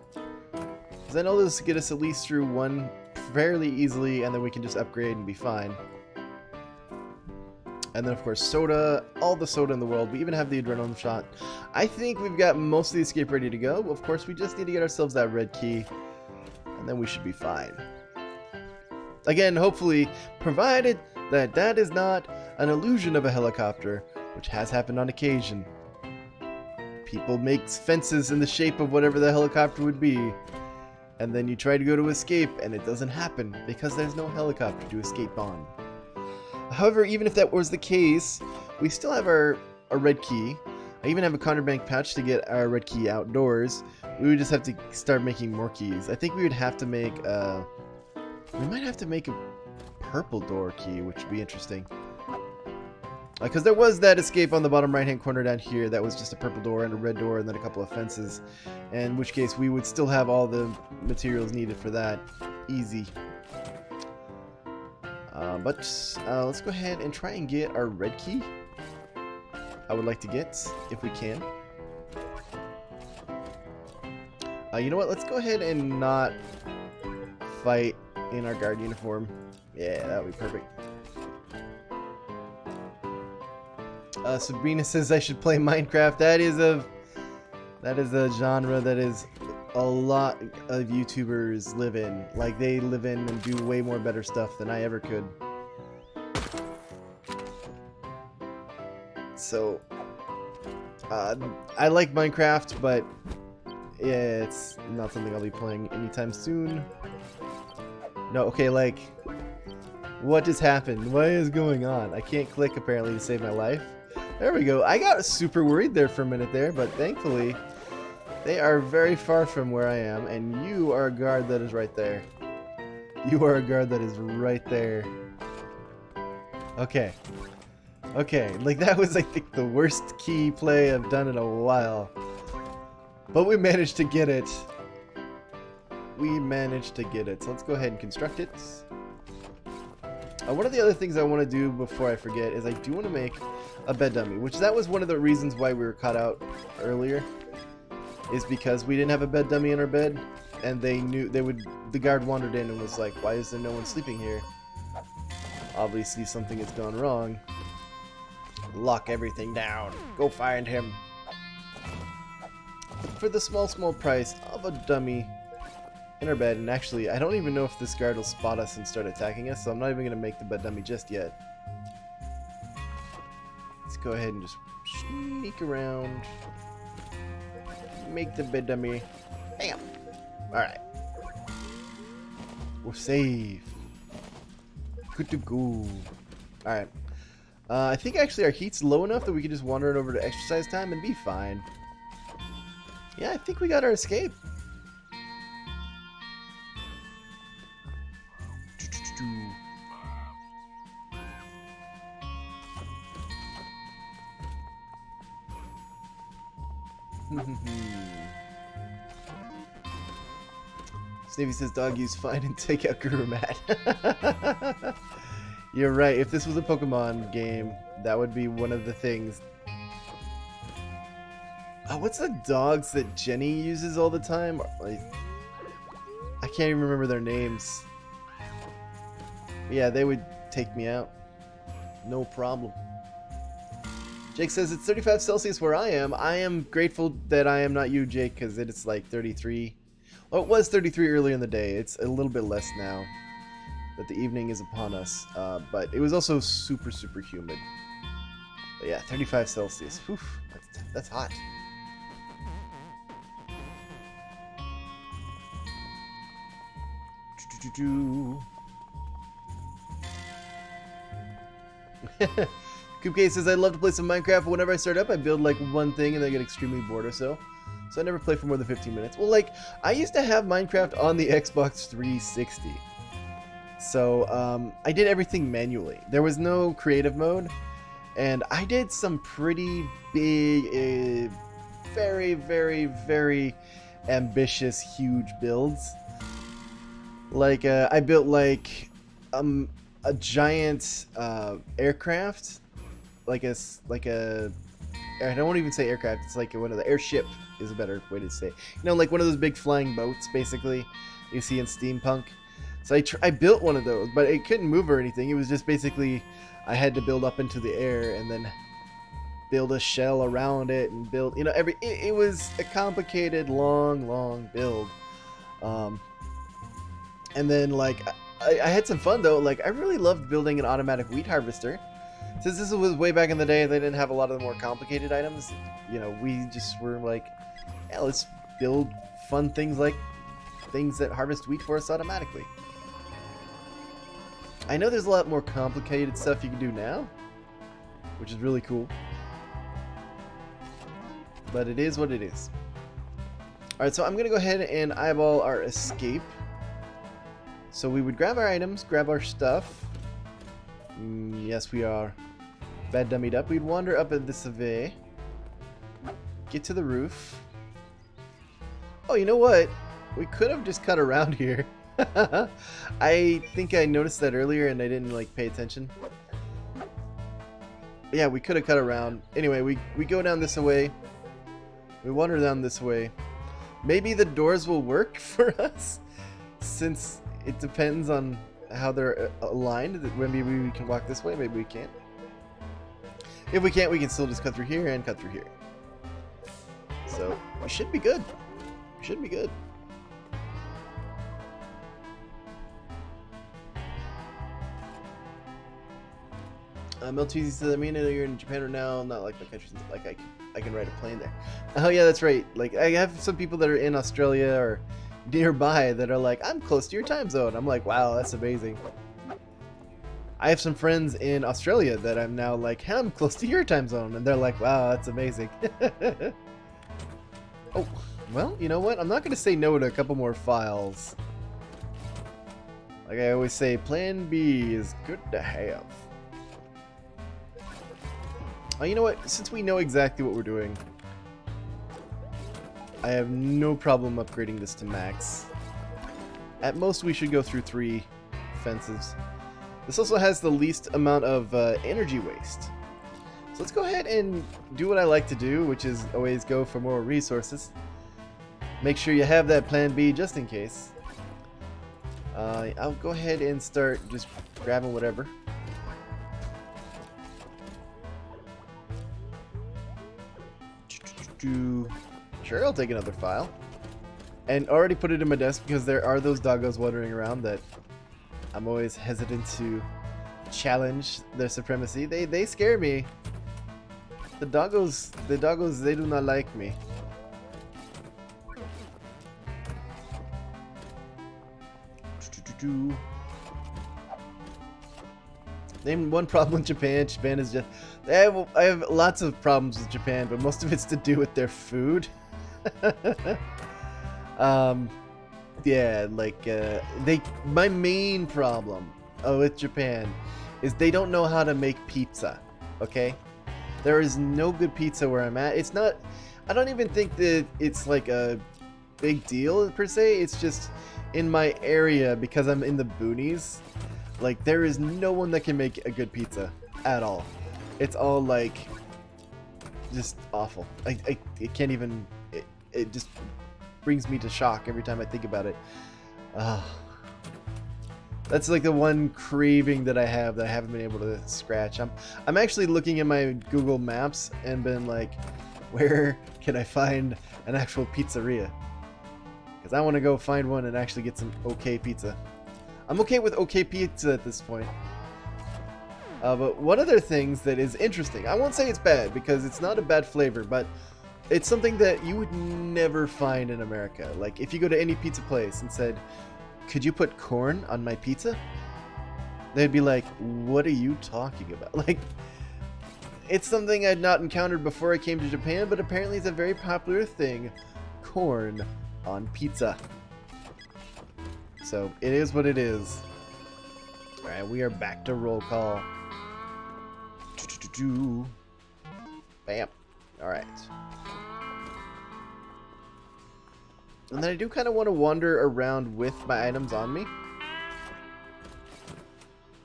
because I know this will get us at least through one fairly easily, and then we can just upgrade and be fine. And then, of course, soda. All the soda in the world. We even have the adrenaline shot. I think we've got most of the escape ready to go. Of course, we just need to get ourselves that red key, and then we should be fine. Again, hopefully, provided that that is not an illusion of a helicopter, which has happened on occasion. People make fences in the shape of whatever the helicopter would be, and then you try to go to escape, and it doesn't happen because there's no helicopter to escape on. However, even if that was the case, we still have our red key. I even have a contraband pouch to get our red key outdoors. We would just have to start making more keys. I think we would have to make we might have to make a purple door key, which would be interesting. Because there was that escape on the bottom right hand corner down here that was just a purple door and a red door and then a couple of fences. In which case we would still have all the materials needed for that. Easy. But let's go ahead and try and get our red key. I would like to get, if we can. You know what? Let's go ahead and not fight in our guard uniform. Yeah, that would be perfect. Sabrina says I should play Minecraft. That is a genre that is a lot of YouTubers live in. Like, they live in and do way more better stuff than I ever could. So, I like Minecraft, but yeah, it's not something I'll be playing anytime soon. No, okay, like, what just happened? What is going on? I can't click apparently to save my life. There we go. I got super worried there for a minute there, but thankfully they are very far from where I am, and you are a guard that is right there. You are a guard that is right there. Okay. Okay, like that was, I think, the worst key play I've done in a while. But we managed to get it. We managed to get it. So let's go ahead and construct it. One of the other things I want to do before I forget is I do want to make a bed dummy, which that was one of the reasons why we were caught out earlier, is because we didn't have a bed dummy in our bed, and they knew the guard wandered in and was like, why is there no one sleeping here? Obviously something has gone wrong. Lock everything down. Go find him. For the small price of a dummy in our bed, and actually I don't even know if this guard will spot us and start attacking us, so I'm not even going to make the bed dummy just yet. Let's go ahead and just sneak around. Make the bed dummy. Bam! Alright. We're safe. Good to go. Alright. I think actually our heat's low enough that we can just wander it over to exercise time and be fine. Yeah, I think we got our escape. Snavy says dog use find and take out GuruMatt. You're right, if this was a Pokemon game, that would be one of the things. Oh, what's the dogs that Jenny uses all the time? Like, I can't even remember their names. But yeah, they would take me out. No problem. Jake says it's 35 Celsius where I am. I am grateful that I am not you, Jake, because it's like 33. Well, it was 33 earlier in the day. It's a little bit less now that the evening is upon us. But it was also super humid. But yeah, 35 Celsius. Whew, that's hot. Coopcase says I'd love to play some Minecraft, but whenever I start up I build like one thing and then I get extremely bored or so. So I never play for more than 15 minutes. Well, like, I used to have Minecraft on the Xbox 360. So I did everything manually. There was no creative mode. And I did some pretty big, very ambitious, huge builds. Like, I built like a giant aircraft, I don't even say aircraft. It's like one of the airship is a better way to say. You know, like one of those big flying boats, basically, you see in steampunk. So I built one of those, but it couldn't move or anything. It was just basically I had to build up into the air and then build a shell around it and build, you know, it was a complicated, long build. And then like I had some fun though. Like I really loved building an automatic wheat harvester. Since this was way back in the day, they didn't have a lot of the more complicated items. You know, we just were like, yeah, let's build fun things like things that harvest wheat for us automatically. I know there's a lot more complicated stuff you can do now, which is really cool. But it is what it is. Alright, so I'm going to go ahead and eyeball our escape. So we would grab our items, grab our stuff. Yes, we are bad dummied up. We'd wander up at this way. Get to the roof. Oh, you know what? We could have just cut around here. I think I noticed that earlier and I didn't like pay attention. Yeah, we could have cut around. Anyway, we go down this way. We wander down this way. Maybe the doors will work for us, since it depends on how they're aligned. Maybe we can walk this way, maybe we can't. If we can't, we can still just cut through here and cut through here. So, we should be good. We should be good. Melteezy says, I mean, you're in Japan right now, not like my country, like I can ride a plane there. Oh yeah, that's right. Like I have some people that are in Australia or nearby that are like, I'm close to your time zone. I'm like, wow, that's amazing. I have some friends in Australia that I'm now like, hey, I'm close to your time zone, and they're like, wow, that's amazing. Oh, well, you know what? I'm not going to say no to a couple more files. Like I always say, Plan B is good to have. Oh, you know what? Since we know exactly what we're doing, I have no problem upgrading this to max. At most, we should go through 3 fences. This also has the least amount of energy waste. So let's go ahead and do what I like to do, which is always go for more resources. Make sure you have that plan B just in case. I'll go ahead and start just grabbing whatever. Sure, I'll take another file. And already put it in my desk because there are those doggos wandering around that I'm always hesitant to challenge their supremacy. They scare me. The doggos, they do not like me. Name one problem with Japan. Japan is just... I have lots of problems with Japan, but most of it's to do with their food. Yeah, like, my main problem with Japan is they don't know how to make pizza, okay? There is no good pizza where I'm at. It's not... I don't even think that it's, like, a big deal, per se. It's just in my area, because I'm in the boonies, like, there is no one that can make a good pizza at all. It's all, like, just awful. I can't even... It just brings me to shock every time I think about it. That's like the one craving that I have that I haven't been able to scratch. I'm actually looking at my Google Maps and been like, where can I find an actual pizzeria? Because I want to go find one and actually get some okay pizza. I'm okay with okay pizza at this point. But one of the things that is interesting, I won't say it's bad because it's not a bad flavor, but it's something that you would never find in America. Like, if you go to any pizza place and said, could you put corn on my pizza? They'd be like, what are you talking about? Like, it's something I'd not encountered before I came to Japan, but apparently it's a very popular thing. Corn on pizza. So, it is what it is. Alright, we are back to roll call. Bam. Alright. And then I do kind of want to wander around with my items on me.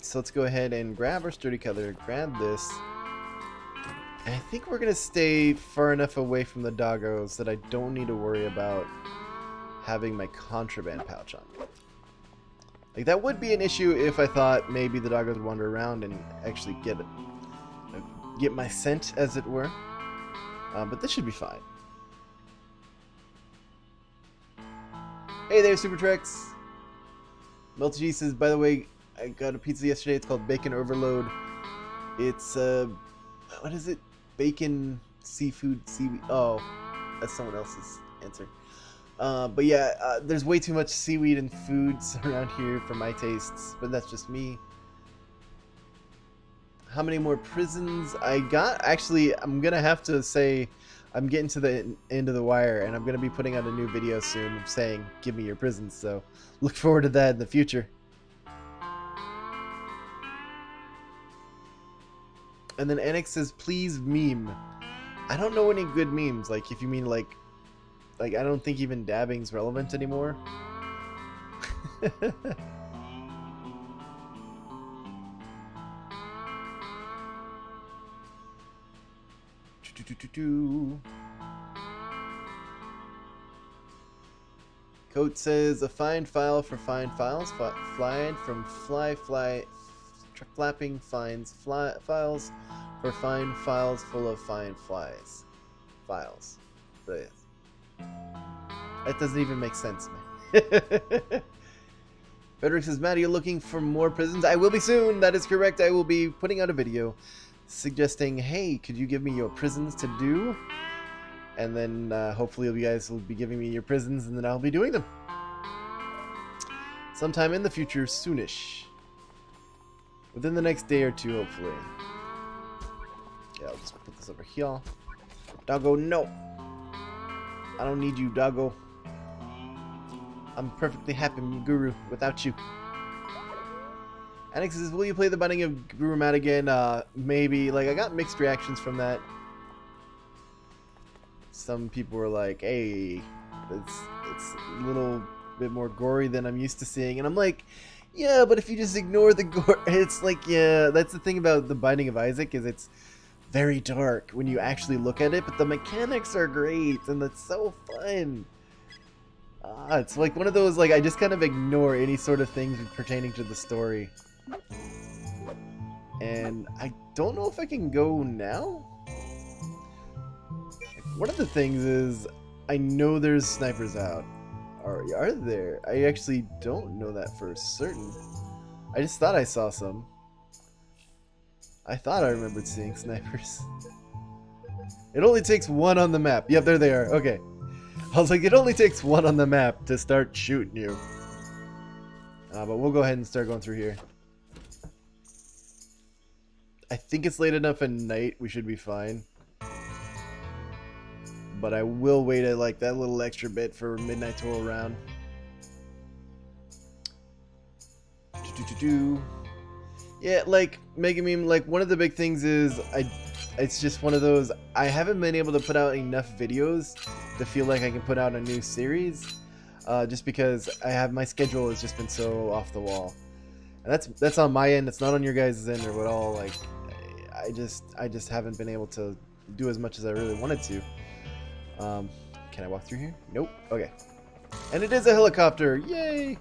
So let's go ahead and grab our sturdy color, grab this. And I think we're going to stay far enough away from the doggos that I don't need to worry about having my contraband pouch on me. Like, that would be an issue if I thought maybe the dog would wander around and actually get my scent, as it were. But this should be fine. Hey there, Super Trex. Melty G says, by the way, I got a pizza yesterday. It's called Bacon Overload. It's, what is it? Bacon, seafood, seaweed. Oh, that's someone else's answer. But yeah, there's way too much seaweed and foods around here for my tastes, but that's just me. How many more prisons I got? Actually, I'm gonna have to say I'm getting to the end of the wire, and I'm gonna be putting out a new video soon saying, give me your prisons, so look forward to that in the future. And then Annex says, please meme. I don't know any good memes, like, if you mean, like I don't think even dabbing's relevant anymore. Coat says, a fine file for fine files, flying from flapping files for fine files full of fine files. So yes. That doesn't even make sense, man. Frederick says, Matt, are you looking for more prisons? I will be soon. That is correct. I will be putting out a video suggesting, hey, could you give me your prisons to do? And then hopefully you guys will be giving me your prisons, and then I'll be doing them. Sometime in the future, soonish. Within the next day or two, hopefully. Yeah, I'll just put this over here. Doggo, no. I don't need you, Doggo. I'm perfectly happy, Guru, without you. Annex says, will you play the Binding of GuruMatt again? Maybe. Like, I got mixed reactions from that. Some people were like, hey, it's a little bit more gory than I'm used to seeing. And I'm like, yeah, but if you just ignore the gore, it's like, yeah, that's the thing about the Binding of Isaac, is it's very dark when you actually look at it, but the mechanics are great, and that's so fun. It's like one of those, like, I just kind of ignore any sort of things pertaining to the story. And I don't know if I can go now? One of the things is, I know there's snipers out. Are there? I actually don't know that for certain. I just thought I saw some. I thought I remembered seeing snipers. It only takes one on the map. Yep, there they are. Okay. I was like, it only takes one on the map to start shooting you. But we'll go ahead and start going through here. I think it's late enough at night. We should be fine. But I will wait at like that little extra bit for midnight to roll around. Yeah, like Mega Meme, like one of the big things is it's just one of those, I haven't been able to put out enough videos to feel like I can put out a new series, just because my schedule has just been so off the wall. And that's on my end. It's not on your guys' end or at all. Like I just haven't been able to do as much as I really wanted to. Can I walk through here? Nope. Okay. And it is a helicopter. Yay!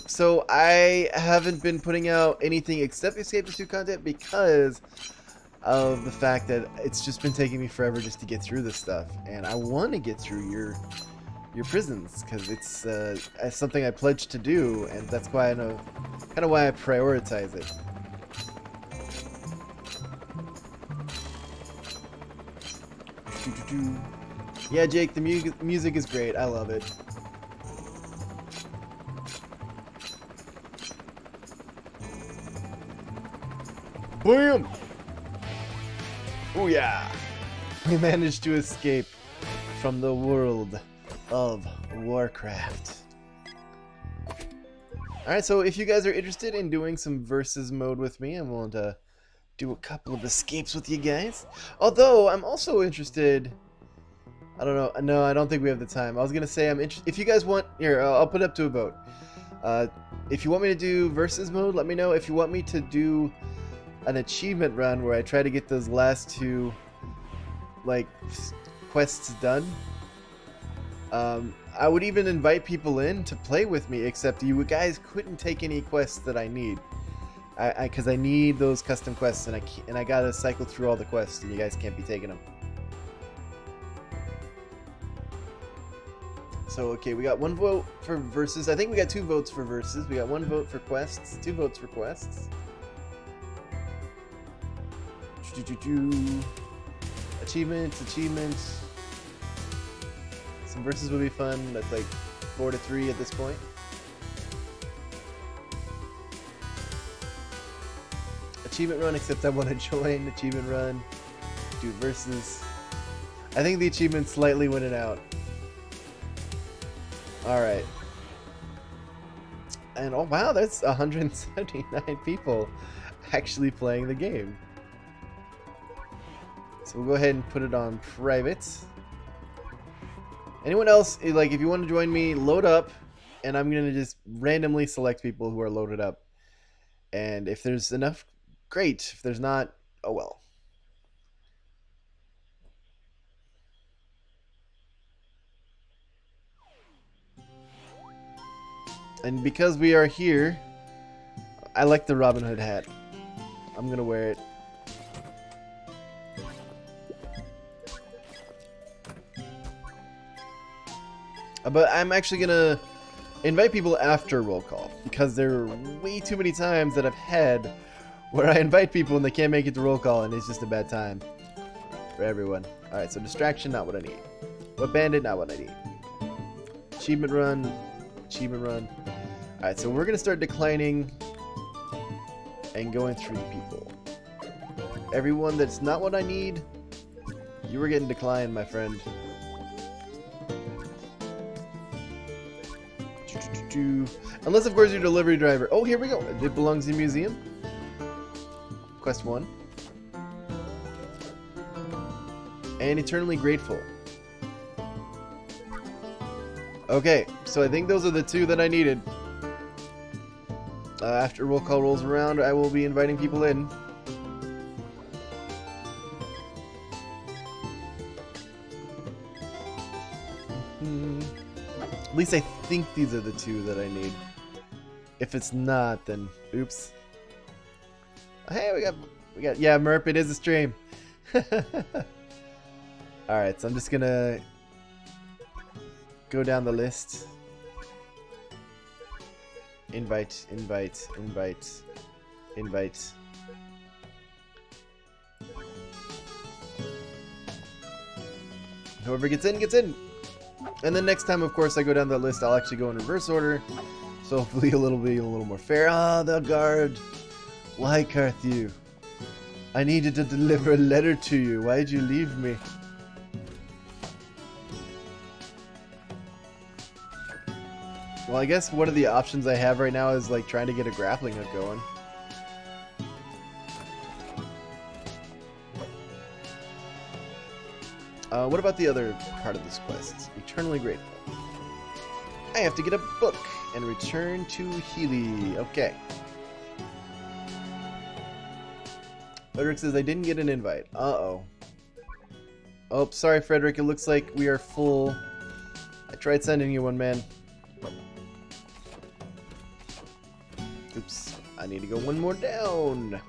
So I haven't been putting out anything except Escapists 2 content because of the fact that it's just been taking me forever just to get through this stuff, and I want to get through your prisons because it's something I pledged to do, and that's why I know kind of why I prioritize it. Yeah, Jake, the music is great. I love it. Boom! Oh yeah! We managed to escape from the world of Warcraft. Alright, so if you guys are interested in doing some versus mode with me, I'm willing to do a couple of escapes with you guys. Although, I'm also interested... I don't know. No, I don't think we have the time. I was gonna say I'm interested. If you guys want, here, I'll put it up to a vote. If you want me to do versus mode, let me know. If you want me to do an achievement run where I try to get those last two, like, quests done, I would even invite people in to play with me, except you guys couldn't take any quests that I need. Because I need those custom quests, and I gotta cycle through all the quests, and you guys can't be taking them. So, okay, we got 1 vote for versus. I think we got 2 votes for versus. We got 1 vote for quests, 2 votes for quests. Achievements. Some versus would be fun. That's like 4 to 3 at this point. Achievement run, except I want to join. Achievement run. Do versus. I think the achievement slightly winning out. Alright. And oh wow, that's 179 people actually playing the game. So we'll go ahead and put it on private. Anyone else, like, if you want to join me, load up, and I'm going to just randomly select people who are loaded up. And if there's enough, great. If there's not, oh well. And because we are here, I like the Robin Hood hat. I'm going to wear it. But I'm actually going to invite people after roll call, because there are way too many times that I've had where I invite people and they can't make it to roll call, and it's just a bad time for everyone. Alright, so distraction, not what I need. What bandit, not what I need. Achievement run. Achievement run. Alright, so we're going to start declining and going through people. Everyone that's not what I need, you were getting declined, my friend. Unless, of course, you're a delivery driver. Oh, here we go. It belongs in the museum. Quest 1. And eternally grateful. Okay, so I think those are the 2 that I needed. After roll call rolls around, I will be inviting people in. At least I think these are the 2 that I need. If it's not, then oops. Hey, we got yeah, Merp, it is a stream. Alright, so I'm just gonna go down the list. Invite. Whoever gets in, gets in. And then next time, of course, I go down the list, I'll actually go in reverse order. So hopefully it'll be a little more fair. Ah, the guard. Why, Carthew? I needed to deliver a letter to you. Why'd you leave me? Well, I guess one of the options I have right now is like trying to get a grappling hook going. What about the other part of this quest? Eternally grateful. I have to get a book and return to Healy. Okay. Frederick says I didn't get an invite. Uh-oh. Oh, sorry, Frederick. It looks like we are full. I tried sending you one, man. Oops. I need to go one more down.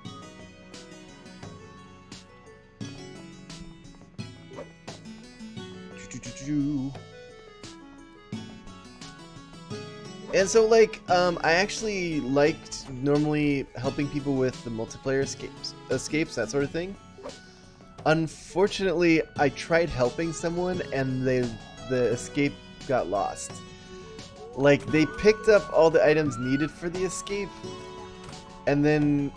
And so, like, I actually liked normally helping people with the multiplayer escapes, that sort of thing. Unfortunately, I tried helping someone and the escape got lost. Like, they picked up all the items needed for the escape, and then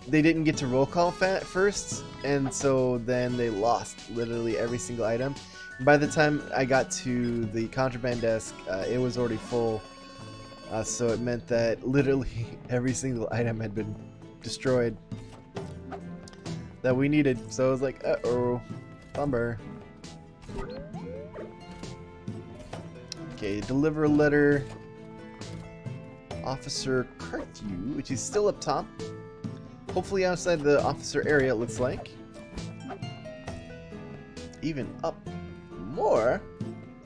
they didn't get to roll call first, and so then they lost literally every single item. By the time I got to the contraband desk, it was already full. So it meant that literally every single item had been destroyed that we needed. So I was like, uh-oh, bummer. Okay, deliver a letter. Officer Carthew, which is still up top. Hopefully outside the officer area, it looks like. Even up more.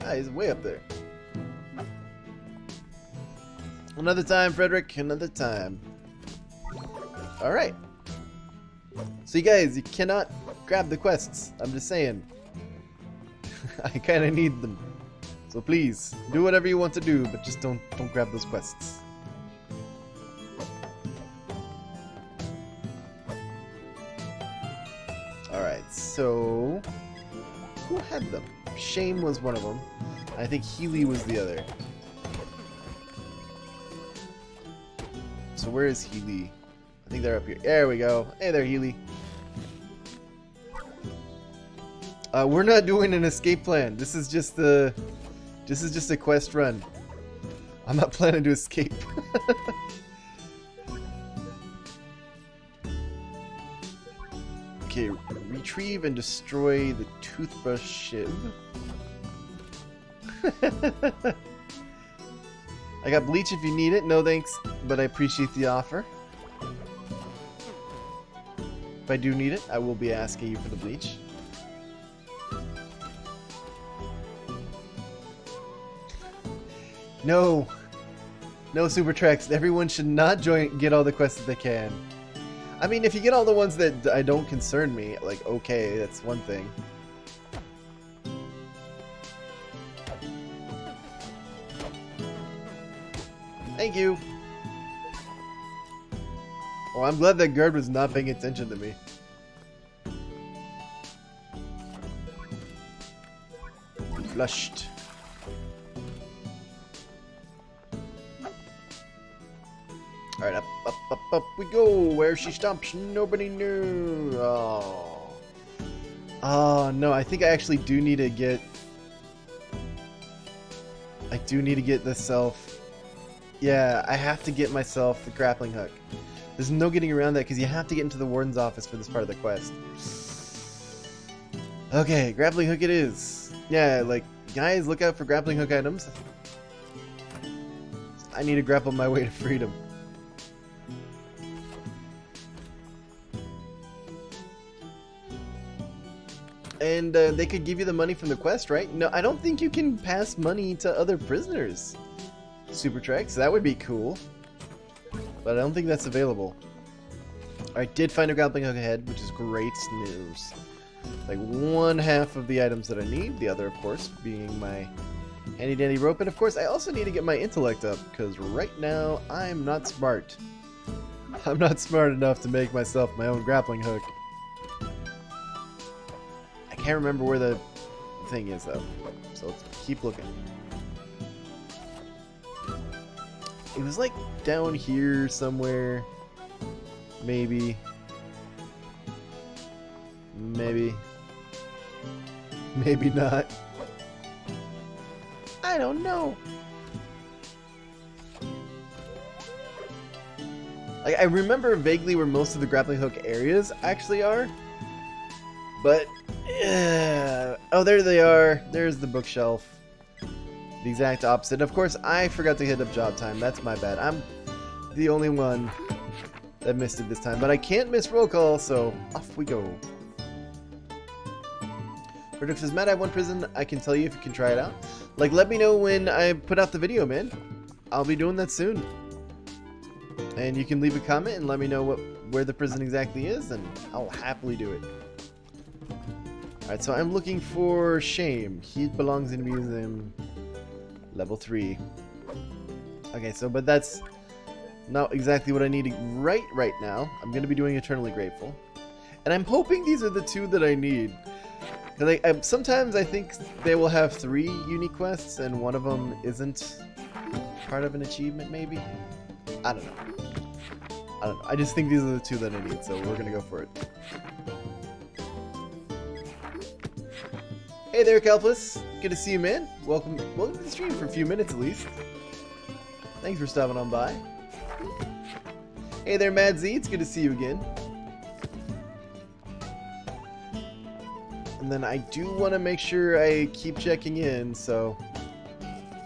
Ah, he's way up there. Another time, Frederick. Another time. Alright. So you guys, you cannot grab the quests. I'm just saying. I kind of need them. So please, do whatever you want to do, but just don't grab those quests. Alright, so... who had them? Shame was one of them. I think Healy was the other. So where is Healy? I think they're up here. There we go. Hey there, Healy. We're not doing an escape plan. This is just a quest run. I'm not planning to escape. Okay, retrieve and destroy the toothbrush shiv. I got bleach if you need it. No thanks, but I appreciate the offer. If I do need it, I will be asking you for the bleach. No. No Super Treks. Everyone should not get all the quests that they can. I mean, if you get all the ones that don't concern me, like, okay, that's one thing. Thank you. Oh, I'm glad that guard was not paying attention to me. Flushed. Alright, up we go. Where she stops, nobody knew. Oh. Oh, no, I think I actually do need to get... I do need to get the self... Yeah, I have to get myself the grappling hook. There's no getting around that because you have to get into the warden's office for this part of the quest. Okay, grappling hook it is. Yeah, like, guys, look out for grappling hook items. I need to grapple my way to freedom. And they could give you the money from the quest, right? No, I don't think you can pass money to other prisoners. Super Treks, that would be cool. But I don't think that's available. I did find a grappling hook ahead, which is great news. Like one half of the items that I need. The other, of course, being my handy dandy rope. And of course, I also need to get my intellect up, because right now, I'm not smart. I'm not smart enough to make myself my own grappling hook. I can't remember where the thing is, though. So let's keep looking. It was like down here somewhere. Maybe. Maybe. Maybe not. I don't know. Like, I remember vaguely where most of the grappling hook areas actually are. But, oh, there they are. There's the bookshelf. The exact opposite. Of course, I forgot to hit up job time. That's my bad. I'm the only one that missed it this time. But I can't miss roll call, so off we go. Frederick says, Matt, I have one prison. I can tell you if you can try it out. Like, let me know when I put out the video, man. I'll be doing that soon. And you can leave a comment and let me know where the prison exactly is, and I'll happily do it. Alright, so I'm looking for Shame. He belongs in a museum. Level 3. Okay, so, but that's not exactly what I need right now. I'm going to be doing Eternally Grateful. And I'm hoping these are the two that I need. Sometimes I think they will have 3 unique quests, and one of them isn't part of an achievement, maybe? I don't know. I just think these are the 2 that I need, so we're going to go for it. Hey there, Kelpless. Good to see you, man. Welcome to the stream for a few minutes at least. Thanks for stopping on by. Hey there, Mad Z. It's good to see you again. And then I do want to make sure I keep checking in, so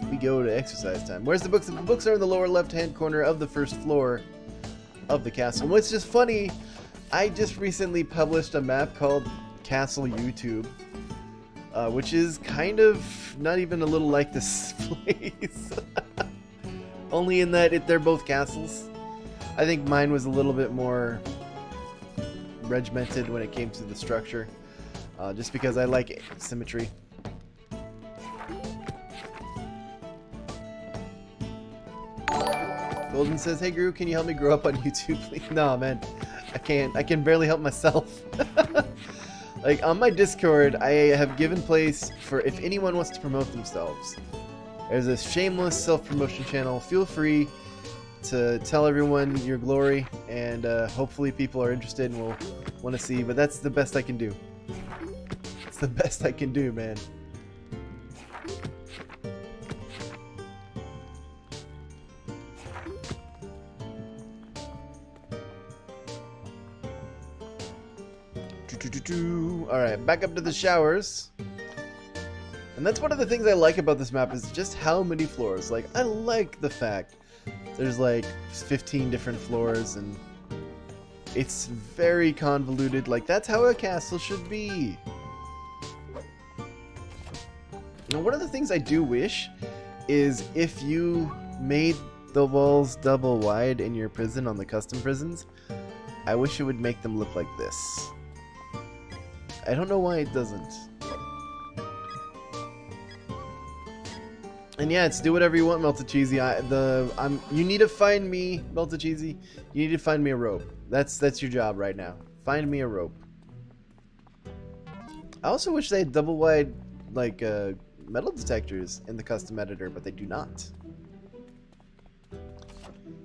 we go to exercise time. Where's the books? The books are in the lower left-hand corner of the first floor of the castle. And what's just funny, I just recently published a map called Castle YouTube. which is kind of not even a little like this place. Only in that they're both castles. I think mine was a little bit more regimented when it came to the structure, just because I like symmetry. Golden says, "Hey Guru, can you help me grow up on YouTube, please?" No, man, I can't. I can barely help myself. Like, on my Discord, I have given place for if anyone wants to promote themselves. There's a shameless self-promotion channel. Feel free to tell everyone your glory, and hopefully people are interested and will want to see, but that's the best I can do. It's the best I can do, man. Alright, back up to the showers. And that's one of the things I like about this map, is just how many floors. Like, I like the fact there's like 15 different floors, and it's very convoluted. Like, that's how a castle should be. Now, one of the things I do wish is if you made the walls double wide in your prison on the custom prisons, I wish it would make them look like this. I don't know why it doesn't. And yeah, it's do whatever you want, Melted Cheesy. You need to find me, Melted Cheesy. You need to find me a rope. That's your job right now. Find me a rope. I also wish they had double wide, like, metal detectors in the custom editor, but they do not.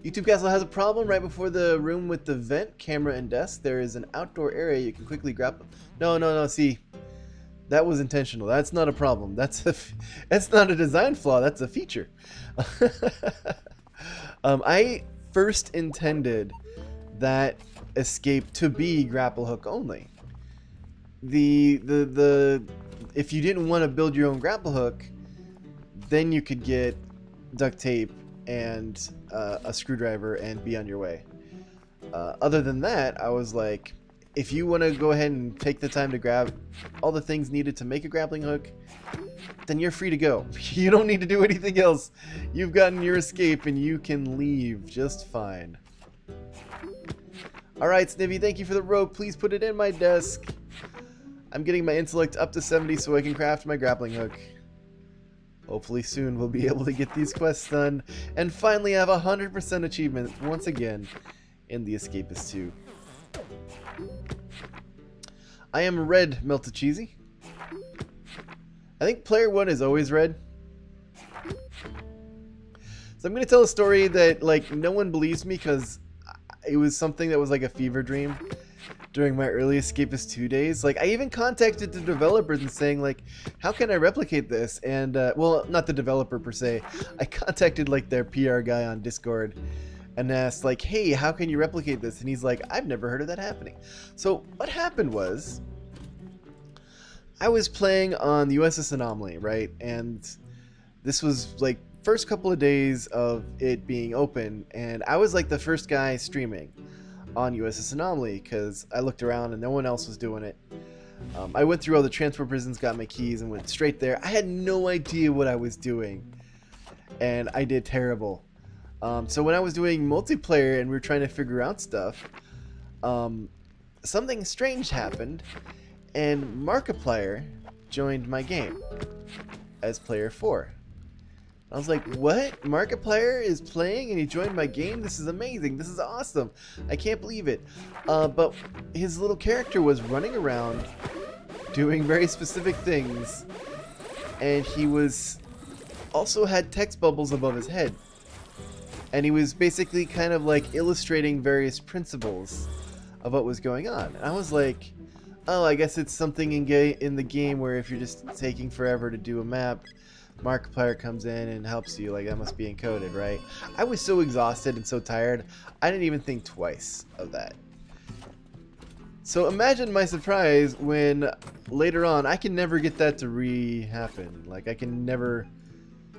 YouTube Castle has a problem. Right before the room with the vent, camera, and desk, there is an outdoor area you can quickly grab. No, see. That was intentional. That's not a problem. That's not a design flaw. That's a feature. I first intended that escape to be grapple hook only. If you didn't want to build your own grapple hook, then you could get duct tape and a screwdriver and be on your way. Other than that, I was like, if you want to go ahead and take the time to grab all the things needed to make a grappling hook, then you're free to go. You don't need to do anything else. You've gotten your escape and you can leave just fine. Alright, Snivy, thank you for the rope. Please put it in my desk. I'm getting my intellect up to 70 so I can craft my grappling hook. Hopefully soon we'll be able to get these quests done and finally have 100% achievement once again in the Escapists 2. I am red, Melted Cheesy. I think player 1 is always red. So I'm going to tell a story that, like, no one believes me because it was something that was like a fever dream during my early Escapist 2 days. Like, I even contacted the developers and saying, like, how can I replicate this? And, well, not the developer per se. I contacted, like, their PR guy on Discord and asked, like, hey, how can you replicate this? And he's like, I've never heard of that happening. So what happened was, I was playing on the USS Anomaly, right? And this was, like, first couple of days of it being open, and I was, like, the first guy streaming on USS Anomaly because I looked around and no one else was doing it. I went through all the transport prisons, got my keys, and went straight there. I had no idea what I was doing, and I did terrible. So when I was doing multiplayer and we were trying to figure out stuff, something strange happened, and Markiplier joined my game as player 4. I was like, what? Markiplier is playing and he joined my game? This is amazing. This is awesome. I can't believe it. But his little character was running around doing very specific things, and he was also had text bubbles above his head. And he was basically kind of like illustrating various principles of what was going on. And I was like, oh, I guess it's something in the game where if you're just taking forever to do a map, Markiplier comes in and helps you. Like, that must be encoded, right? I was so exhausted and so tired, I didn't even think twice of that. So imagine my surprise when later on, I can never get that to re-happen. Like, I can never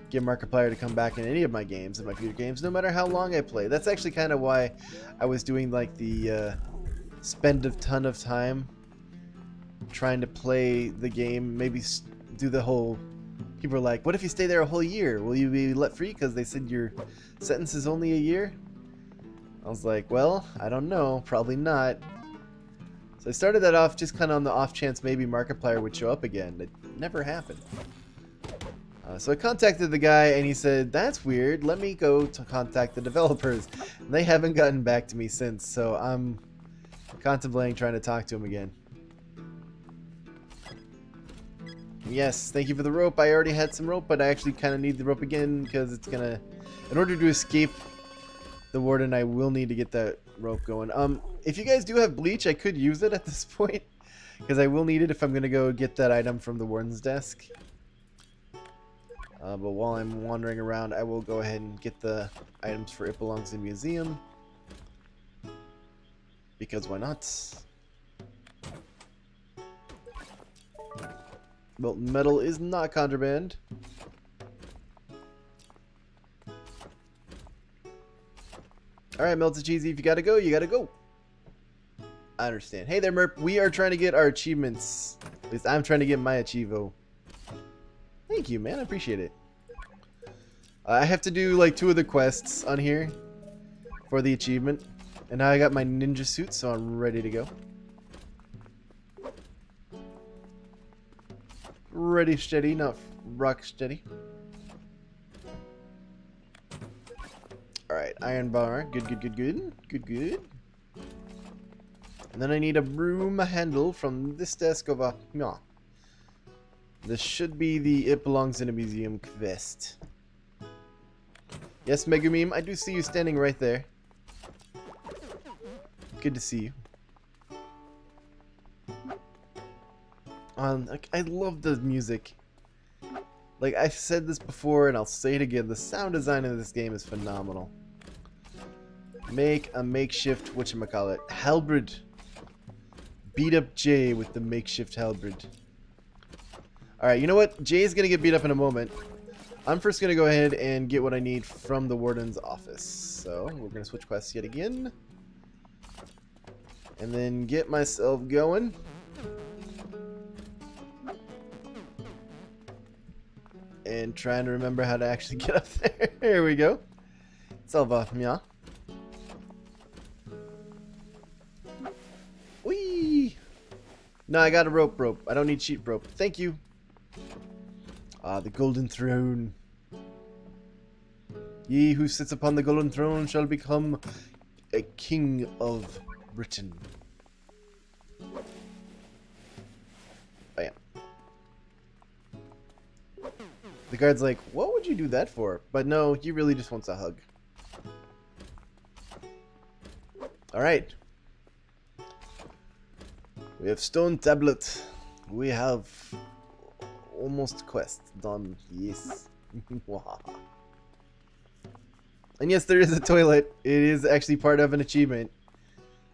get Markiplier to come back in any of my games, in my future games, no matter how long I play. That's actually kind of why I was doing, like, the spend a ton of time trying to play the game, maybe do the whole... People are like, what if you stay there a whole year? Will you be let free because they said your sentence is only a year? I was like, well, I don't know. Probably not. So I started that off just kind of on the off chance maybe Markiplier would show up again. It never happened. So I contacted the guy and he said, that's weird. Let me go to contact the developers. And they haven't gotten back to me since, so I'm contemplating trying to talk to him again. Yes, thank you for the rope. I already had some rope, but I actually kind of need the rope again because it's gonna... In order to escape the warden, I will need to get that rope going. If you guys do have bleach, I could use it at this point because I will need it if I'm gonna go get that item from the warden's desk. But while I'm wandering around, I will go ahead and get the items for It Belongs in Museum. Because why not? Molten metal is not contraband. Alright, Melted Cheesy, if you gotta go, you gotta go. I understand. Hey there, Merp. We are trying to get our achievements. At least I'm trying to get my Achievo. Thank you, man. I appreciate it. I have to do like 2 of the quests on here for the achievement. And now I got my ninja suit, so I'm ready to go. Ready steady, not rock steady. Alright, iron bar. Good, good, good, good. Good, good. And then I need a broom handle from this desk over here. This should be the It Belongs in a Museum quest. Yes, Megumeme, I do see you standing right there. Good to see you. I love the music. Like, I said this before and I'll say it again. The sound design of this game is phenomenal. Make a makeshift, whatchamacallit, halberd. Beat up Jay with the makeshift halberd. Alright, you know what? Jay's gonna get beat up in a moment. I'm first gonna go ahead and get what I need from the warden's office. So, we're gonna switch quests yet again. And then get myself going. And trying to remember how to actually get up there. Here we go. Salva, yeah. Whee! No, I got a rope. I don't need sheep rope. Thank you. Ah, the golden throne. Ye who sits upon the golden throne shall become a king of Britain. Bam. The guard's like, what would you do that for? But no, he really just wants a hug. Alright. We have stone tablet. We have almost quest done. Yes. And yes, there is a toilet. It is actually part of an achievement.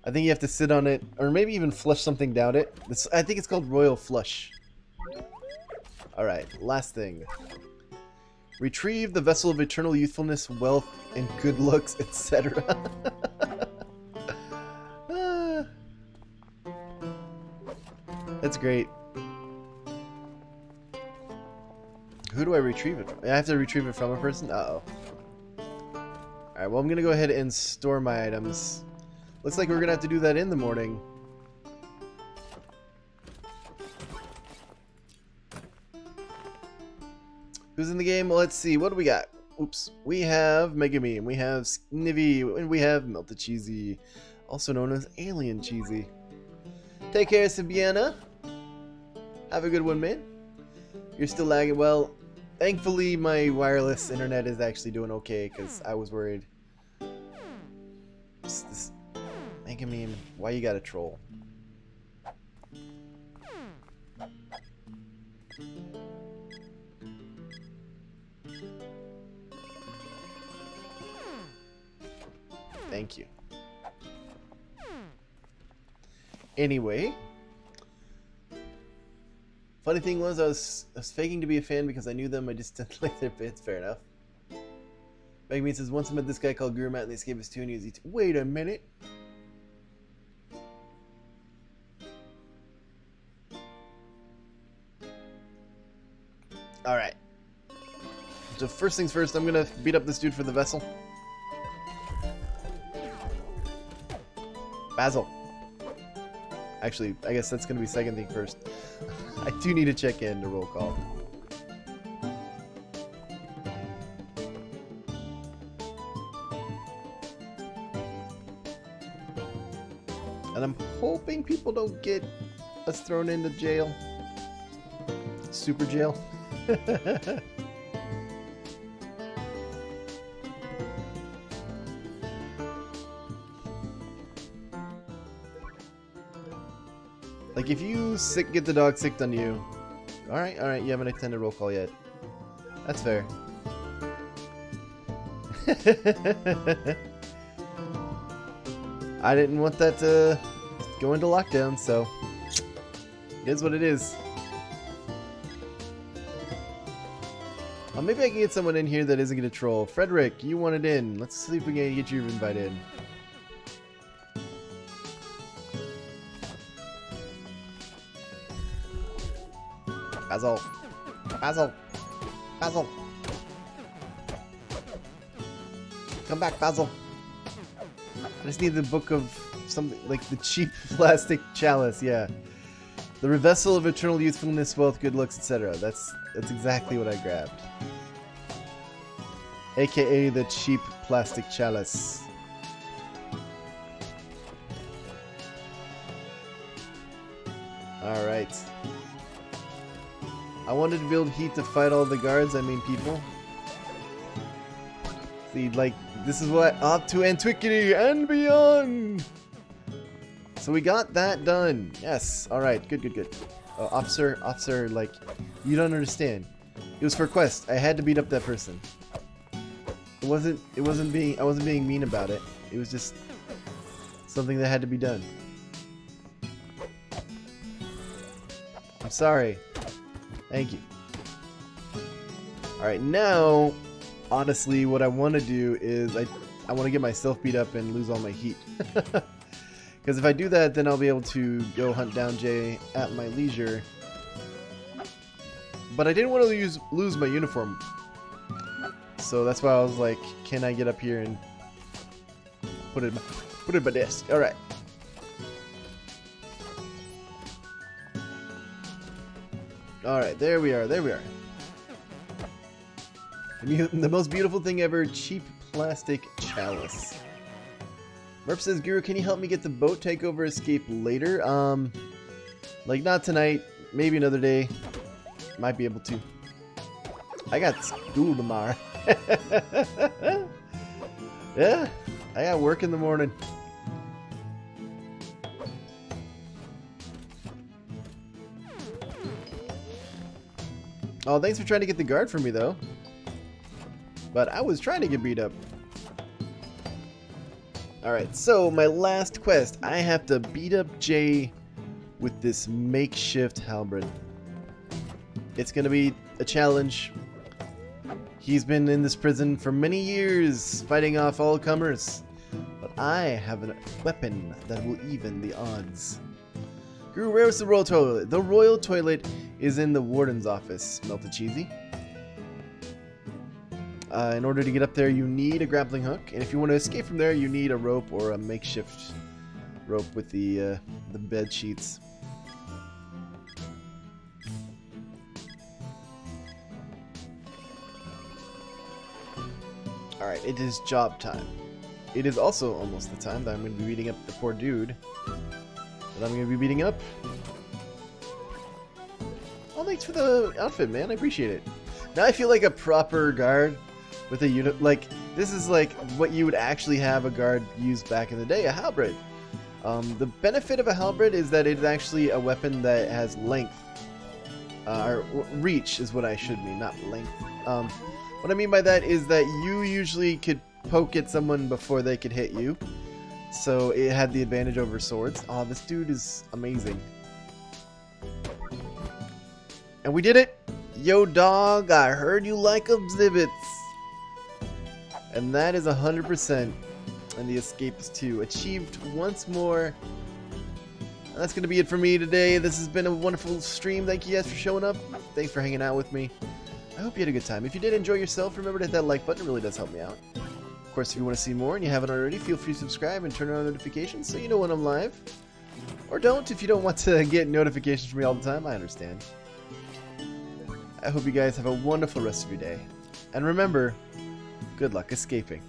I think you have to sit on it, or maybe even flush something down it. I think it's called Royal Flush. Alright, last thing. Retrieve the vessel of eternal youthfulness, wealth, and good looks, etc. That's great. Who do I retrieve it from? I have to retrieve it from a person? Uh-oh. Alright, well I'm gonna go ahead and store my items. Looks like we're gonna have to do that in the morning. Who's in the game? Well, let's see. What do we got? Oops. We have Megumeme, we have Snivy, and we have Melted Cheesy, also known as Alien Cheesy. Take care, Sibiana. Have a good one, man. You're still lagging. Well, thankfully my wireless internet is actually doing okay, because I was worried. This Megumeme, why you gotta troll? Thank you. Anyway, funny thing was I was faking to be a fan because I knew them. I just didn't like their bits. Fair enough. Megumeme says once I met this guy called GuruMatt and the Escapists too, and he was wait a minute. Alright. So first things first, I'm gonna beat up this dude for the vessel. Basil. Actually, I guess that's gonna be second thing first. I do need to check in the roll call. And I'm hoping people don't get us thrown into jail. Super jail. Like if you get the dog sicked on you. Alright, you haven't attended roll call yet. That's fair. I didn't want that to go into lockdown, so it is what it is. Maybe I can get someone in here that isn't going to troll. Frederick, you wanted in. Let's see if we can get your invite in. Basil. Basil. Basil. Come back, Basil. I just need the book of something like the cheap plastic chalice, yeah. The revessel of eternal youthfulness, wealth, good looks, etc. That's exactly what I grabbed. AKA the cheap plastic chalice. Alright. I wanted to build heat to fight all the guards, I mean people. See, like, this is what up to antiquity and beyond! So we got that done. Yes, alright, good. Officer, like, you don't understand. It was for a quest. I had to beat up that person. I wasn't being mean about it. It was just something that had to be done. I'm sorry. Thank you. Alright, now, honestly, what I want to do is I want to get myself beat up and lose all my heat. Because if I do that, then I'll be able to go hunt down Jay at my leisure. But I didn't want to lose my uniform. So that's why I was like, can I get up here and put it in my desk? Alright. Alright, there we are. The most beautiful thing ever, cheap plastic chalice. Merp says, Guru, can you help me get the boat takeover escape later? Like not tonight, maybe another day. Might be able to. I got school tomorrow. Yeah, I got work in the morning. Oh, thanks for trying to get the guard for me, though. But I was trying to get beat up. Alright, so my last quest. I have to beat up Jay with this makeshift halberd. It's going to be a challenge. He's been in this prison for many years, fighting off all comers. But I have a weapon that will even the odds. Guru, where is the royal toilet? The royal toilet is in the warden's office. Melted cheesy. In order to get up there, you need a grappling hook, and if you want to escape from there, you need a rope or a makeshift rope with the bed sheets. Alright, it is job time. It is also almost the time that I'm going to be beating up the poor dude that I'm going to be beating up. Oh, thanks for the outfit, man. I appreciate it. Now I feel like a proper guard with a unit. Like, this is like what you would actually have a guard use back in the day, a halberd. The benefit of a halberd is that it's actually a weapon that has length. Or reach is what I should mean, not length. What I mean by that is that you usually could poke at someone before they could hit you. So it had the advantage over swords. Oh, this dude is amazing. And we did it! Yo, dog, I heard you like exhibits. And that is 100%. And the Escapists 2 achieved once more. That's going to be it for me today. This has been a wonderful stream. Thank you guys for showing up. Thanks for hanging out with me. I hope you had a good time. If you did enjoy yourself, remember to hit that like button. It really does help me out. Of course, if you want to see more and you haven't already, feel free to subscribe and turn on notifications so you know when I'm live. Or don't if you don't want to get notifications from me all the time. I understand. I hope you guys have a wonderful rest of your day. And remember, good luck escaping.